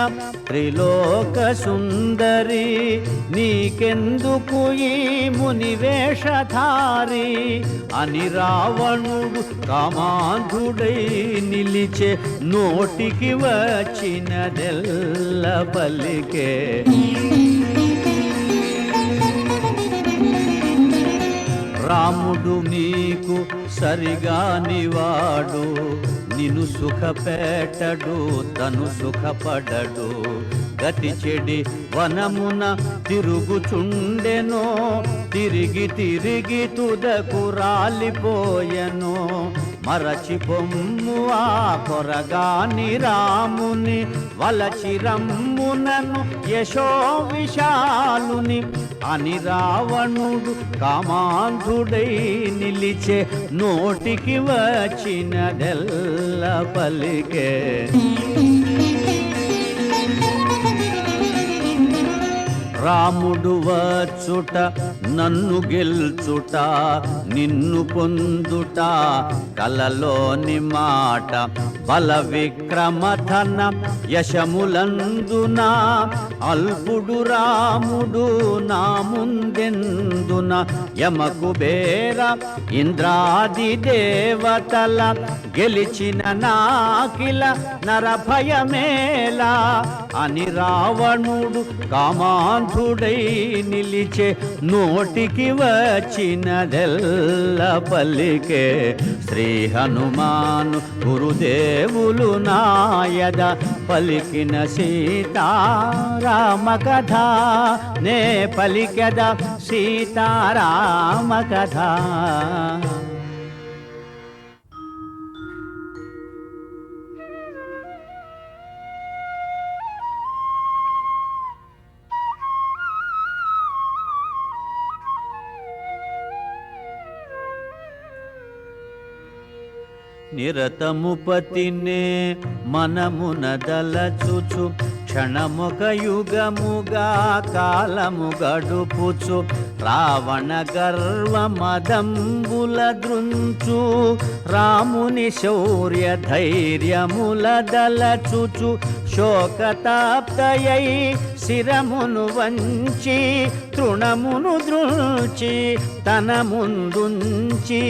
Speaker 6: త్రిలోక సుందరి నీకెందుకు ఈ మునివేషధారి అని రావణుడు కామాంధుడై నిలిచే. నోటికి వచ్చినదెల్ల పలికే. రాముడు నీకు సరిగానివాడు నిన్ను సుఖపెట్టడు తను సుఖపడడు. గతి చెడి వనమున తిరుగుచుండెనో తిరిగి తిరిగి తుదకు రాలిపోయెను. మరచి పొమ్ము ఆ కొరగాని రాముని వలచి రమ్మునను యశో విశాలుని అని రావణుడు కామాంధుడై నిలిచే. నోటికి వచ్చినదెల్ల పలికే. రాముడు వచ్చుట నన్ను గెల్చుట నిన్ను పొందుట కలలోని మాట. బల విక్రమధన యశములందున అల్పుడు రాముడు నా ముందెందున. యమకు బేర ఇంద్రాది దేవతల గెలిచిన నాకిల నరభయమేలా అని రావణుడు కామాంధుడై నిలిచే. నోటికి వచ్చినదెల్ల పలికే. శ్రీ హనుమాను గురుదేవులు నాయద పలికిన సీతారామ కథ నే పలికద సీతారామ కథ. నిరతము పతినే మనమున దలచుచు క్షణముక యుగముగా కాలము గడుపుచు. రావణ గర్వ మదంబుల దృంచు రాముని శౌర్య ధైర్యముల దలచుచు. శోకతాప్తయై శిరమును వంచి తృణమును దృంచి తన ముందుంచి.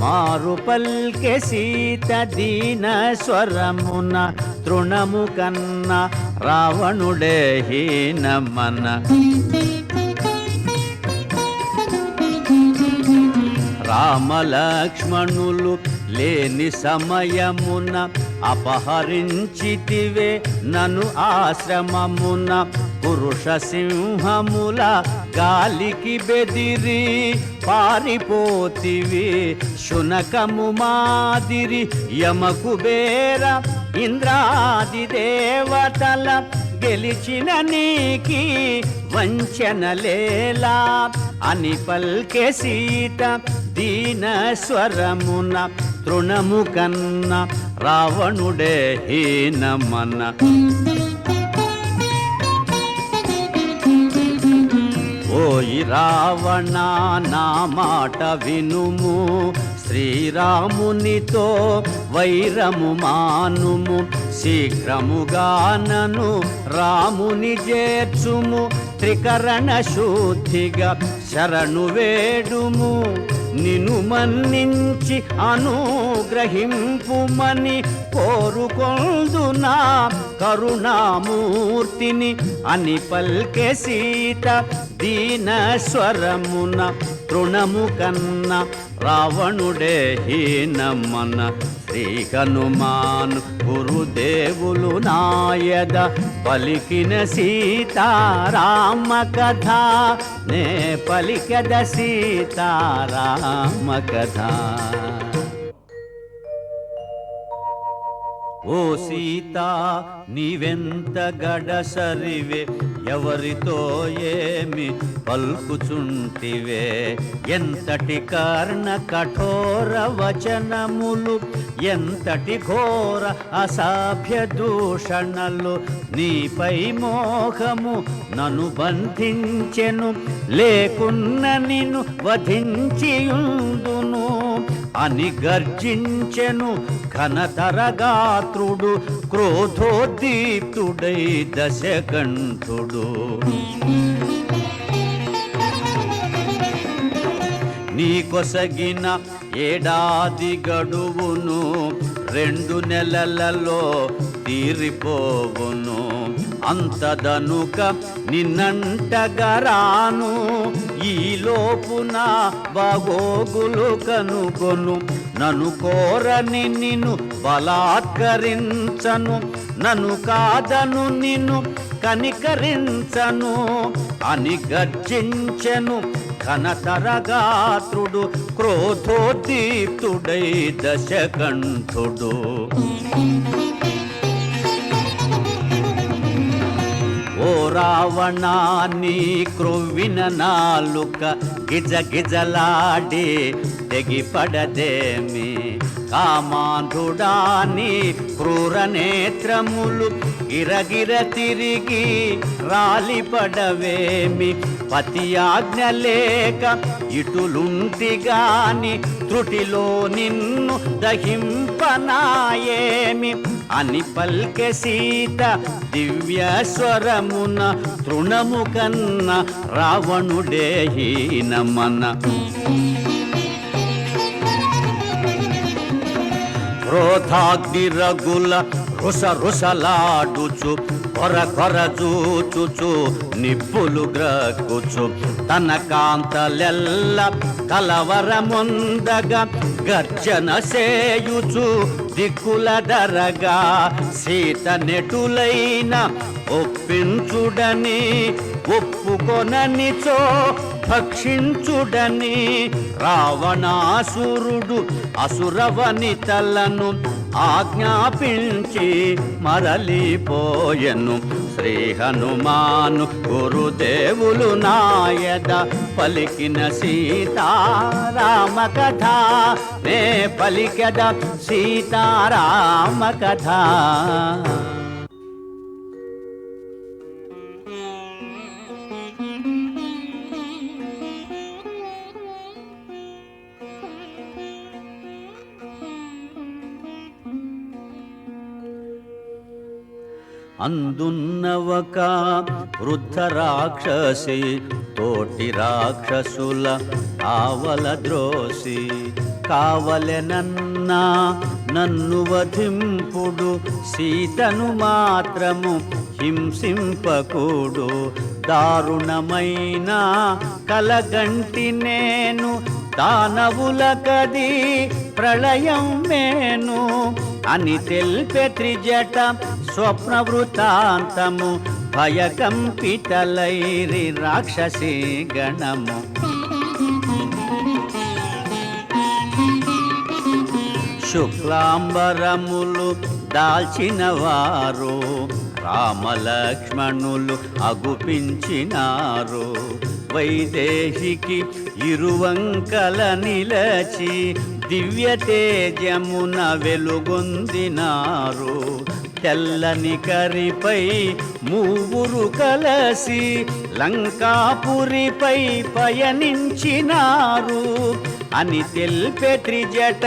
Speaker 6: మారు పల్కె సీత దీన స్వరమున తృణము కన్న రావణుడే హీనమన. రామలక్ష్మణులు లేని సమయమున అపహరించితివే నన్ను ఆశ్రమమున. పురుష సింహముల గాలికి బెదిరి పారిపోతివి శునకము మాదిరి. యమకు బేర ఇంద్రాది దేవతల గెలిచిన నీకి వంచనలేలా అని పల్కె సీత దీన స్వరమున తృణము కన్న రావణుడే హీనమన. ఓయి రావణ నా మాట వినుము శ్రీరామునితో వైరము మానుము, శీఘ్రముగా నను రాముని చేర్చుము, త్రికరణ శుద్ధిగా శరణు వేడుము, నిన్ను మన్నించి అనుగ్రహింపుమని కోరుకొందునా కరుణామూర్తిని అని పల్కె సీత దీన స్వరమున, తృణము కన్న రావణుడే హీనమన. శ్రీ హనుమాను గురుదేవులు నాయద పలికిన సీతారామ కథ, నే పలికద సీతారామ కథ. ఓ సీత నీవెంత గడసరివే, ఎవరితో ఏమి పలుకుచుంటివే, ఎంతటి కర్ణ కఠోర వచనములు, ఎంతటి ఘోర అసభ్య దూషణలు, నీపై మోహము నన్ను బంధించెను, లేకున్న నిన్ను వధించియుందును అని గర్జించెను ఘనతరగాత్రుడు, క్రోధోద్దీప్తుడై దశకంఠుడు. నీ కొసగిన ఏడాది గడువును 2 నెలలలో తీరిపోవును, అంతదనుక నిన్నంటగరాను, ఈ లోపున బాగోగులు కనుగొను, నన్ను కోరని నిన్ను బలాత్కరించను, నన్ను కాదను నిన్ను కనికరించను అని గర్జించెను ఘనతరగాత్రుడు, క్రోధోద్దీప్తుడై దశకంఠుడు. ఓ రావణాన్ని క్రొవ్విన నాలుక గిజగిజలాడి తెగిపడదేమి, కామాంధుడాని క్రూర నేత్రములు గిరగిర తిరిగి రాలిపడవేమి, పతి ఆజ్ఞ లేక ఇటులుంటిగాని త్రుటిలో నిన్ను దహింపనాయేమి అని పల్కె సీత దివ్య స్వరమున, తృణము కన్న రావణుడే హీనమన. క్రోధాగ్నిరగుల రుసరుసలాడుచు, కొర కొర చూచుచు, నిప్పులు గ్రక్కుచు, తన కాంతలెల్ల కలవరముందగా గర్జన సేయుచు దిక్కుల దరగా, సీత నెటులైన ఒప్పించుడని ఒప్పుకొననిచో భక్షించుడని రావణాసురుడు అసురవనితలను ఆజ్ఞాపించి మరలిపోయెను. శ్రీ హనుమాను గురుదేవులు నాయద పలికిన సీతారామ కథ, నే పలికద సీతారామ కథ. అందున్నవక వృద్ధ రాక్షసి తోటి రాక్షసుల ఆవల ద్రోసి, కావలెనన్నా నన్ను వధింపుడు, సీతను మాత్రము హింసింపకూడు, దారుణమైన కలగంటి నేను, దానవులకది ప్రళయం మేను అని తెల్పె త్రిజట స్వప్న వృత్తాంతము, భయకంపితలైరి రాక్షసి గణము. శుక్లాంబరములు దాల్చిన వారు రామలక్ష్మణులు అగుపించినారు, వైదేహికి ఇరువంకల నిలచి దివ్య తేజమున వెలుగొందినారు, తెల్లని కరిపై మూవురు కలసి లంకాపురిపై పయనించినారు, అని తెల్పే త్రిజట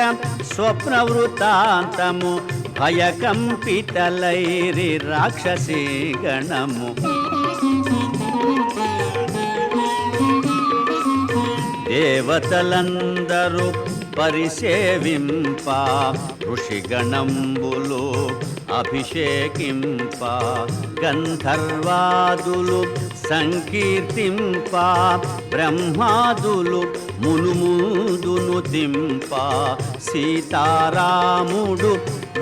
Speaker 6: స్వప్న వృత్తాంతము భయకంపితలైరి రాక్షసీ గణము. దేవతలందరూ పరిసేవింప ఋషిగణంబులు అభిషేకింప గంధర్వాదులు సంకీర్తింప బ్రహ్మాదులు మునుముదును దింప సీతారాముడు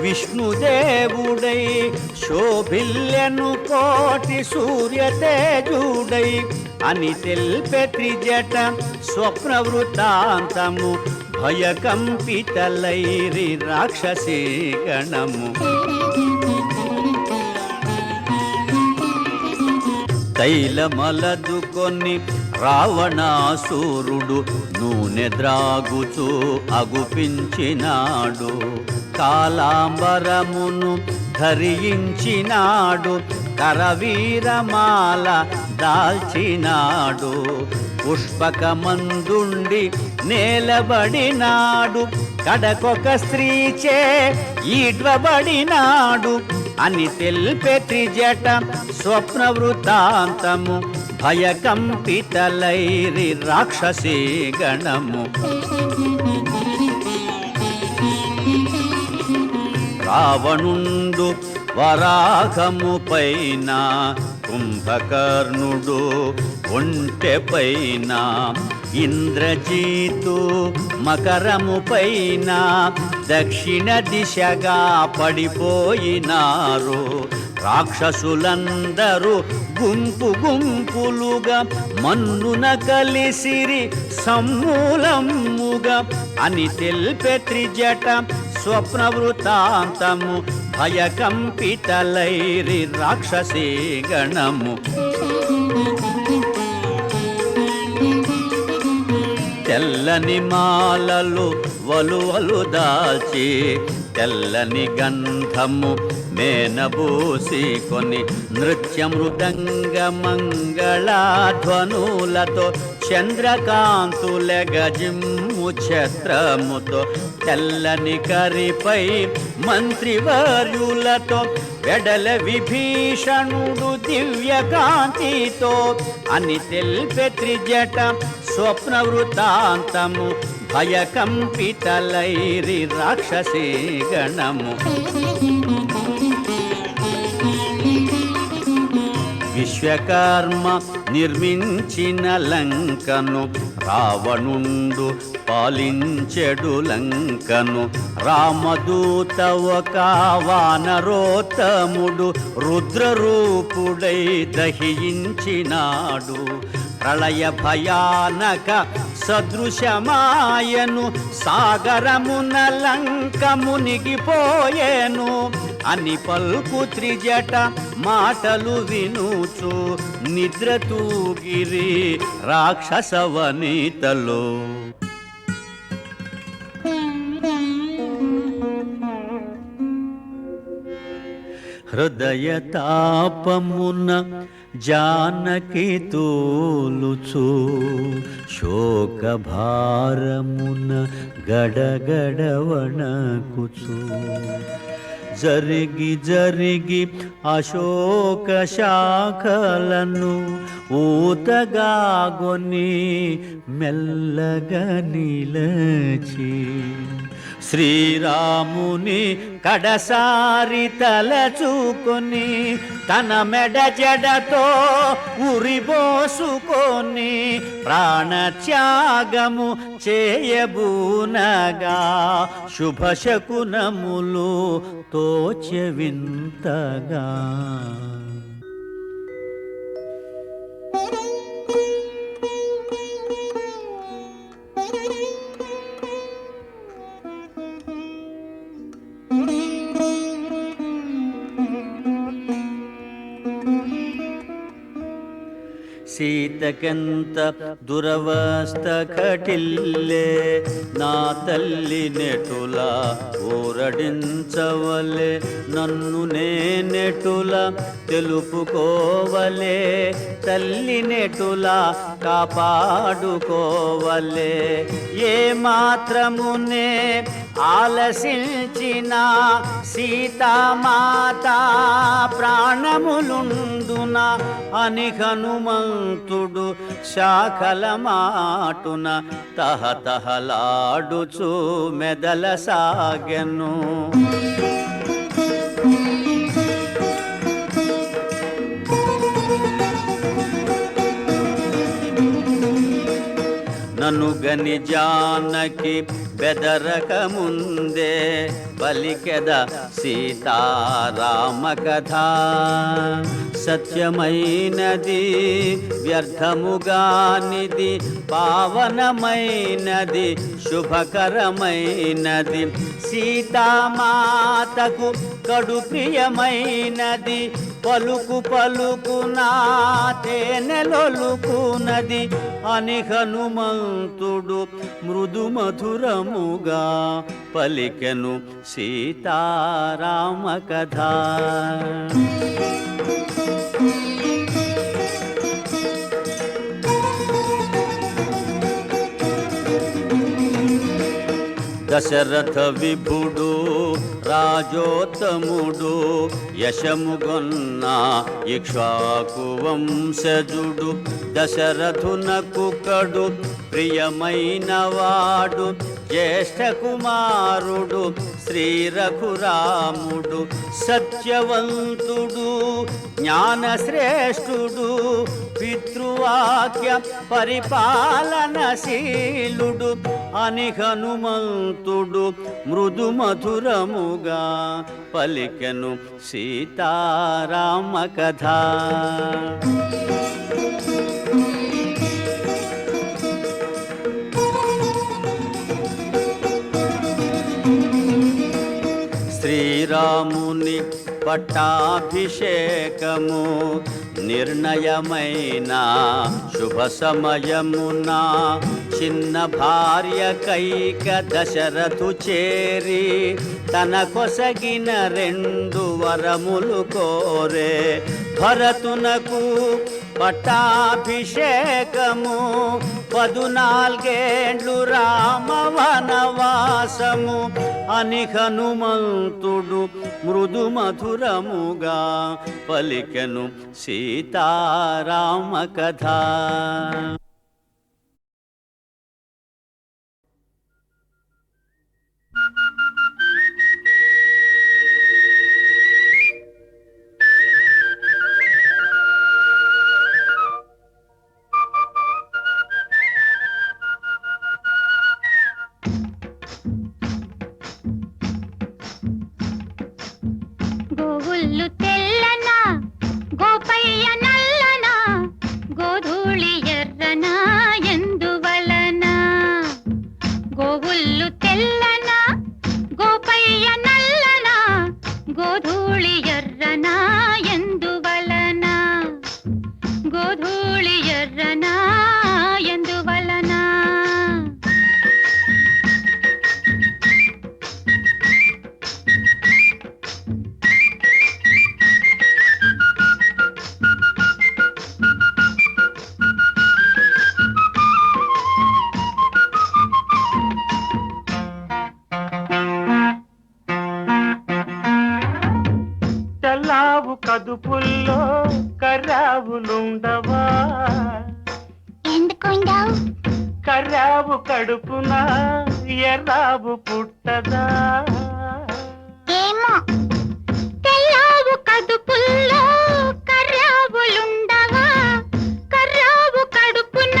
Speaker 6: విష్ణుదేవుడై శోభిల్యను కోటి సూర్యతేజుడై అని తెల్పే త్రిజట స్వప్న వృత్తాంతము భయకంపితలైరి రాక్షసీ గణము. తైలమలదుకొని రావణాసురుడు నూనె ద్రాగుచూ అగుపించినాడు. కాలాంబరమును ధరించినాడు, కరవీరమాల దాల్చినాడు. పుష్పకమందుండి నేలబడినాడు, కడకొక స్త్రీచే ఈడ్వబడినాడు అని తెల్పే త్రిజట స్వప్న వృత్తాంతము భయకంపితలైరి రాక్షసీ గణము. రావణుండు వరాహము పైన, కుంభకర్ణుడు ఒంటె పైన, ఇంద్రజీతు మకరము పైన దక్షిణ దిశగా పడిపోయినారు. రాక్షసులందరూ గుంపు గుంపులుగా మన్నున కలిసిరి సమూలముగా అని తెల్పే త్రిజట స్వప్న వృత్తాంతము భయకంపితలైరి రాక్షసీ గణము. తెల్లని మాలలు వలువలు దాల్చి, తెల్లని గంధము మేనబూసి కొని, నృత్య మృదంగ మంగళధ్వనులతో చంద్రకాంతులెగజిమ్ము ఛత్రముతో, తెల్లని కరిపై మంత్రివర్యులతో వెడల విభీషణుడు దివ్యకాంతితో అని తెల్పే త్రిజట స్వప్న వృత్తాంతము భయకంపితలైరి రాక్షసీ గణము. విశ్వకర్మ నిర్మించిన లంకను రావణుండు పాలించెడు లంకను. రామదూత ఒక వానరోత్తముడు రుద్రరూపుడై దహించినాడు. ప్రళయ భయానక సదృశమాయను, సాగరమున లంక మునిగిపోయేను అని పల్కు త్రిజట మాటలు వినుచు నిద్ర తూగిరి రాక్షసవనితలో. హృదయ తాపమున జానకి తోలుచు, శోక భారమున గడగడ వణకుచు, జరిగి జరిగి అశోక శాఖలను ఊతగాగొని మెల్లగా నిలచి, శ్రీరాముని కడసారి తలచుకొని తన మెడ జడతో ఉరిబోసుకొని ప్రాణత్యాగము చేయబూనగా, శుభశకునములు తోచె వింతగా. సీతకెంత దురవస్థ కటిల్లే, నా తల్లి నెటులా ఊర పలకడించవలే నన్ను నేనెటుల తెలుపుకోవలే తల్లి నెటులా కాపాడుకోవలే ఏ మాత్రమునే ఆలసించిన సీతామాత ప్రాణములుండున అని హనుమంతుడు శాఖల మాటున తహతహలాడుచు మెదల సాగెను నన్ను గని జానకి బెదరక ముందే పలికెద సీతారామ కథ సత్యమైనది వ్యర్థముగానిది పావనమైనది శుభకరమైనది సీతామాతకు కడు ప్రియమైనది పలుకు పలుకునా తేనెలొలుకునది అని హనుమంతుడు మృదు మధురముగా పలికెను సీతారామ కథ దశరథ విభుడు రాజోత్తముడు యశముగొన్న ఇక్ష్వాకు వంశజుడు దశరథునకు కడు ప్రియమైన వాడు జ్యేష్ఠ కుమారుడు శ్రీ రఘురాముడు సత్యవంతుడు జ్ఞానశ్రేష్ఠుడు పితృవాక్య పరిపాలనశీలుడు అని హనుమంతుడు మృదు మధురముగా పలికెను సీతారామ కథ శ్రీరాముని పట్టాభిషేకము నిర్ణయమైన శుభ సమయమున చిన్న భార్య కైక దశరథు చేరి తన కొసగిన 2 వరములు కోరే భరతునకు పట్టాభిషేకము 14 రామ వనవాసము అని హనుమంతుడు మృదు మధురముగా పలికెను సీతారామ కథ
Speaker 3: గోవుళ్ళు తెల్లన గోపయ్య నల్లన గోధూళి ఎర్రన ఎందువలన గోవుళ్ళు తెల్లన గోపయ్య నల్లన గోధూళి ఎర్రన ఎందువలన గోధూళి ఎర్రన ఎందువలన
Speaker 2: తెల్లావు కదుపుల్లో కర్రావులుండవా
Speaker 3: ఎందుకుండవు
Speaker 2: కర్రావు కడుపున ఎర్రావు పుట్టదా
Speaker 3: ఏమో తెల్లావు కదుపుల్లో కర్రావులుండవా కర్రావు కడుపున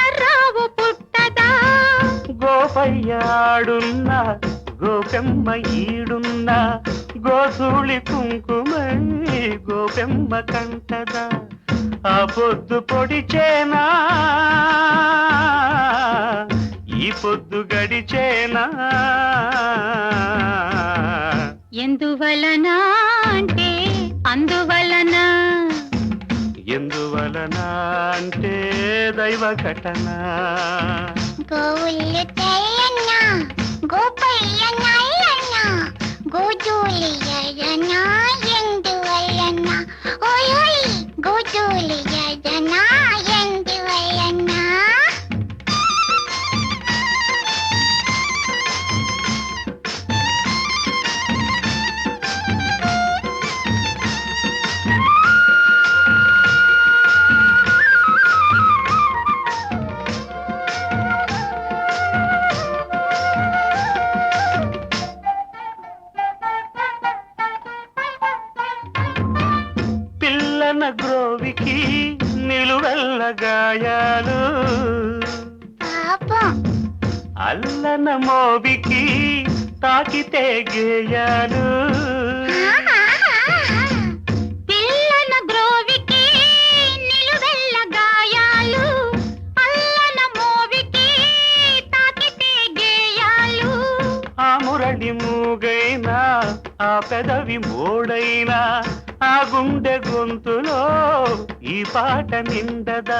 Speaker 3: ఎర్రావు పుట్టదా
Speaker 2: గోపయ్యాడున్నా గోపెమ్మ ఈడున్నా గోధూళి కుంకుమై గోపెమ్మ కంటదా ఆ పొద్దు పొడిచేనా ఈ పొద్దు గడిచేనా
Speaker 3: ఎందువలన అంటే అందువలన
Speaker 2: ఎందువలన అంటే దైవ ఘటన
Speaker 3: గోవుళ్ళు తెల్లన్న గోపయ్య నల్లన్న
Speaker 2: పిల్లన గ్రోవికి నిలువెల్ల గాయాలు
Speaker 3: పాపం
Speaker 2: అల్లన మోవికి తాకితే గేయాలు
Speaker 3: పిల్లన గ్రోవికి నిలువెల్ల గాయాలు అల్లన మోవికి తాకితే గేయాలు
Speaker 2: ఆ మురళి మూగైనా ఆ పెదవి మోడైనా ఆ గుండె గొంతులో ఈ పాట నిండదా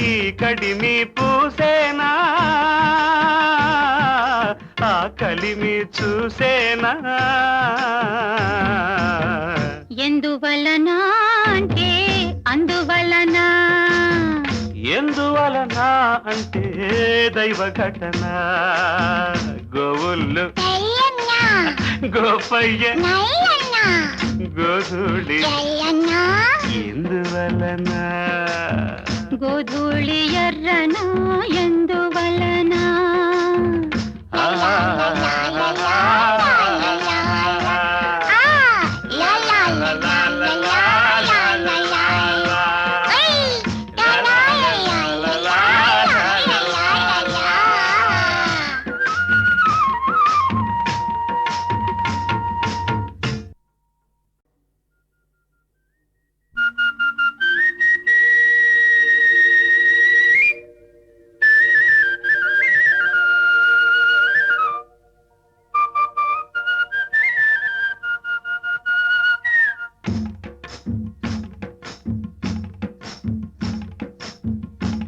Speaker 2: ఈ కడిమి పూసేనా ఆ కలిమి చూసేనా
Speaker 3: ఎందువలన అంటే అందువలన
Speaker 2: ఎందువలన అంటే దైవ ఘటన గోవుళ్ళు గోపయ్య గోధూళి ఎందువలన
Speaker 3: గోధూళి ఎర్రన ఎందువలన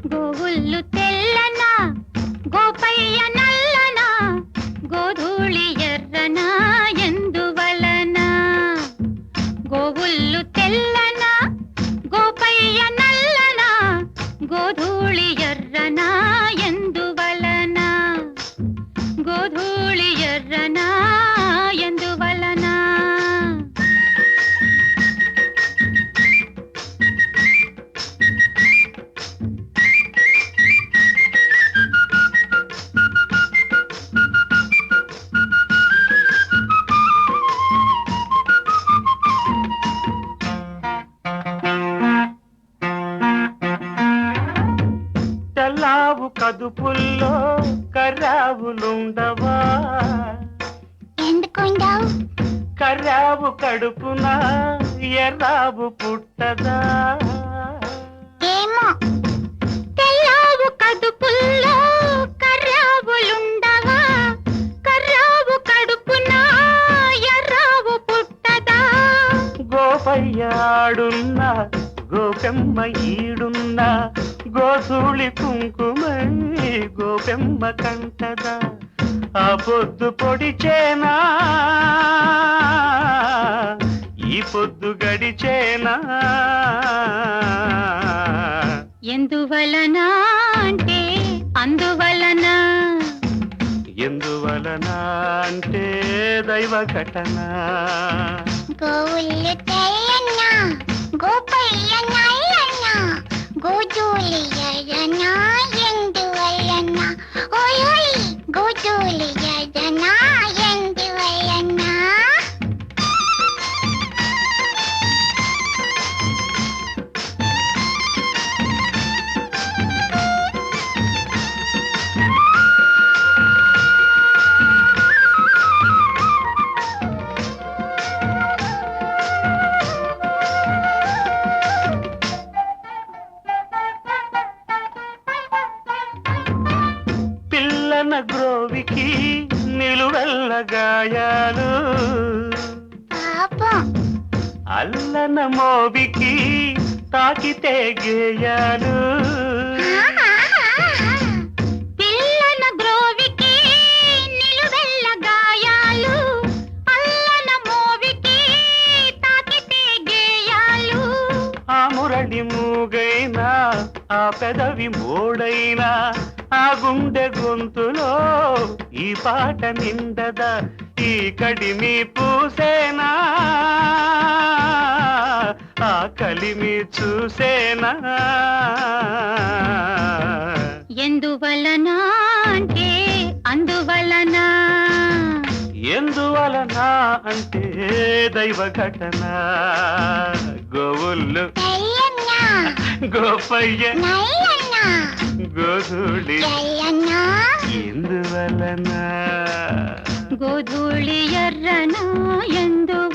Speaker 3: గోవుళ్ళు తెల్లన గోపయ్య నల్లన గోధూళి ఎర్రన ఎందువలన గోవుళ్ళు తెల్లన గోపయ్య నల్లన గోధూళి ఎర్రన ఎందువలన గోధూళి ఎర్రన ఎందువలన
Speaker 2: తెల్లావు కదుపుల్లో కర్రావులుండవా
Speaker 3: ఎందుకుండవు
Speaker 2: కర్రావు కడుపున ఎర్రావు పుట్టదా
Speaker 3: ఏమో తెల్లావు కడుపుల్లో కర్రావులుండవా కర్రావు కడుపున ఎర్రావు పుట్టదా
Speaker 2: గోపయ్యాడున్న గోపెమ్మ ఈడున్న గోధూళి కుంకుమై గోపెమ్మ కంటదా ఆ పొద్దు పొడిచేనా ఈ పొద్దు గడిచేనా
Speaker 3: ఎందువలన అంటే అందువలన
Speaker 2: ఎందువలన అంటే దైవ ఘటన
Speaker 3: గోవుళ్ళు తెల్లన్న గోపయ్య నల్లన్న గోధూళి ఎర్రన ఎందువలన ఓయ్ గోధూళి ఎర్రన ఎందువలన
Speaker 2: పిల్లన గ్రోవికి నిలువెల్ల గాయాలు
Speaker 3: పాపం
Speaker 2: అల్లన మోవికి తాకితే గేయాలు
Speaker 3: పిల్లన గ్రోవికి నిలువెల్ల గాయాలు అల్లన మోవికి తాకితే గేయాలు
Speaker 2: ఆ మురళి మూగైనా ఆ పెదవి మోడైనా ఆ గుండె గొంతులో ఈ పాట నిండదా ఈ కడిమి పూసేనా ఆ కలిమి చూసేనా
Speaker 3: ఎందువలన అంటే అందువలన
Speaker 2: ఎందువలన అంటే దైవ ఘటన గోవుళ్ళు
Speaker 3: తెల్లన్నా
Speaker 2: గోపయ్య
Speaker 3: నల్లన్నా
Speaker 2: గోధూళి
Speaker 3: తెల్లన్నా
Speaker 2: ఎందువలన
Speaker 3: గోధూళి ఎర్రనా ఎందువలన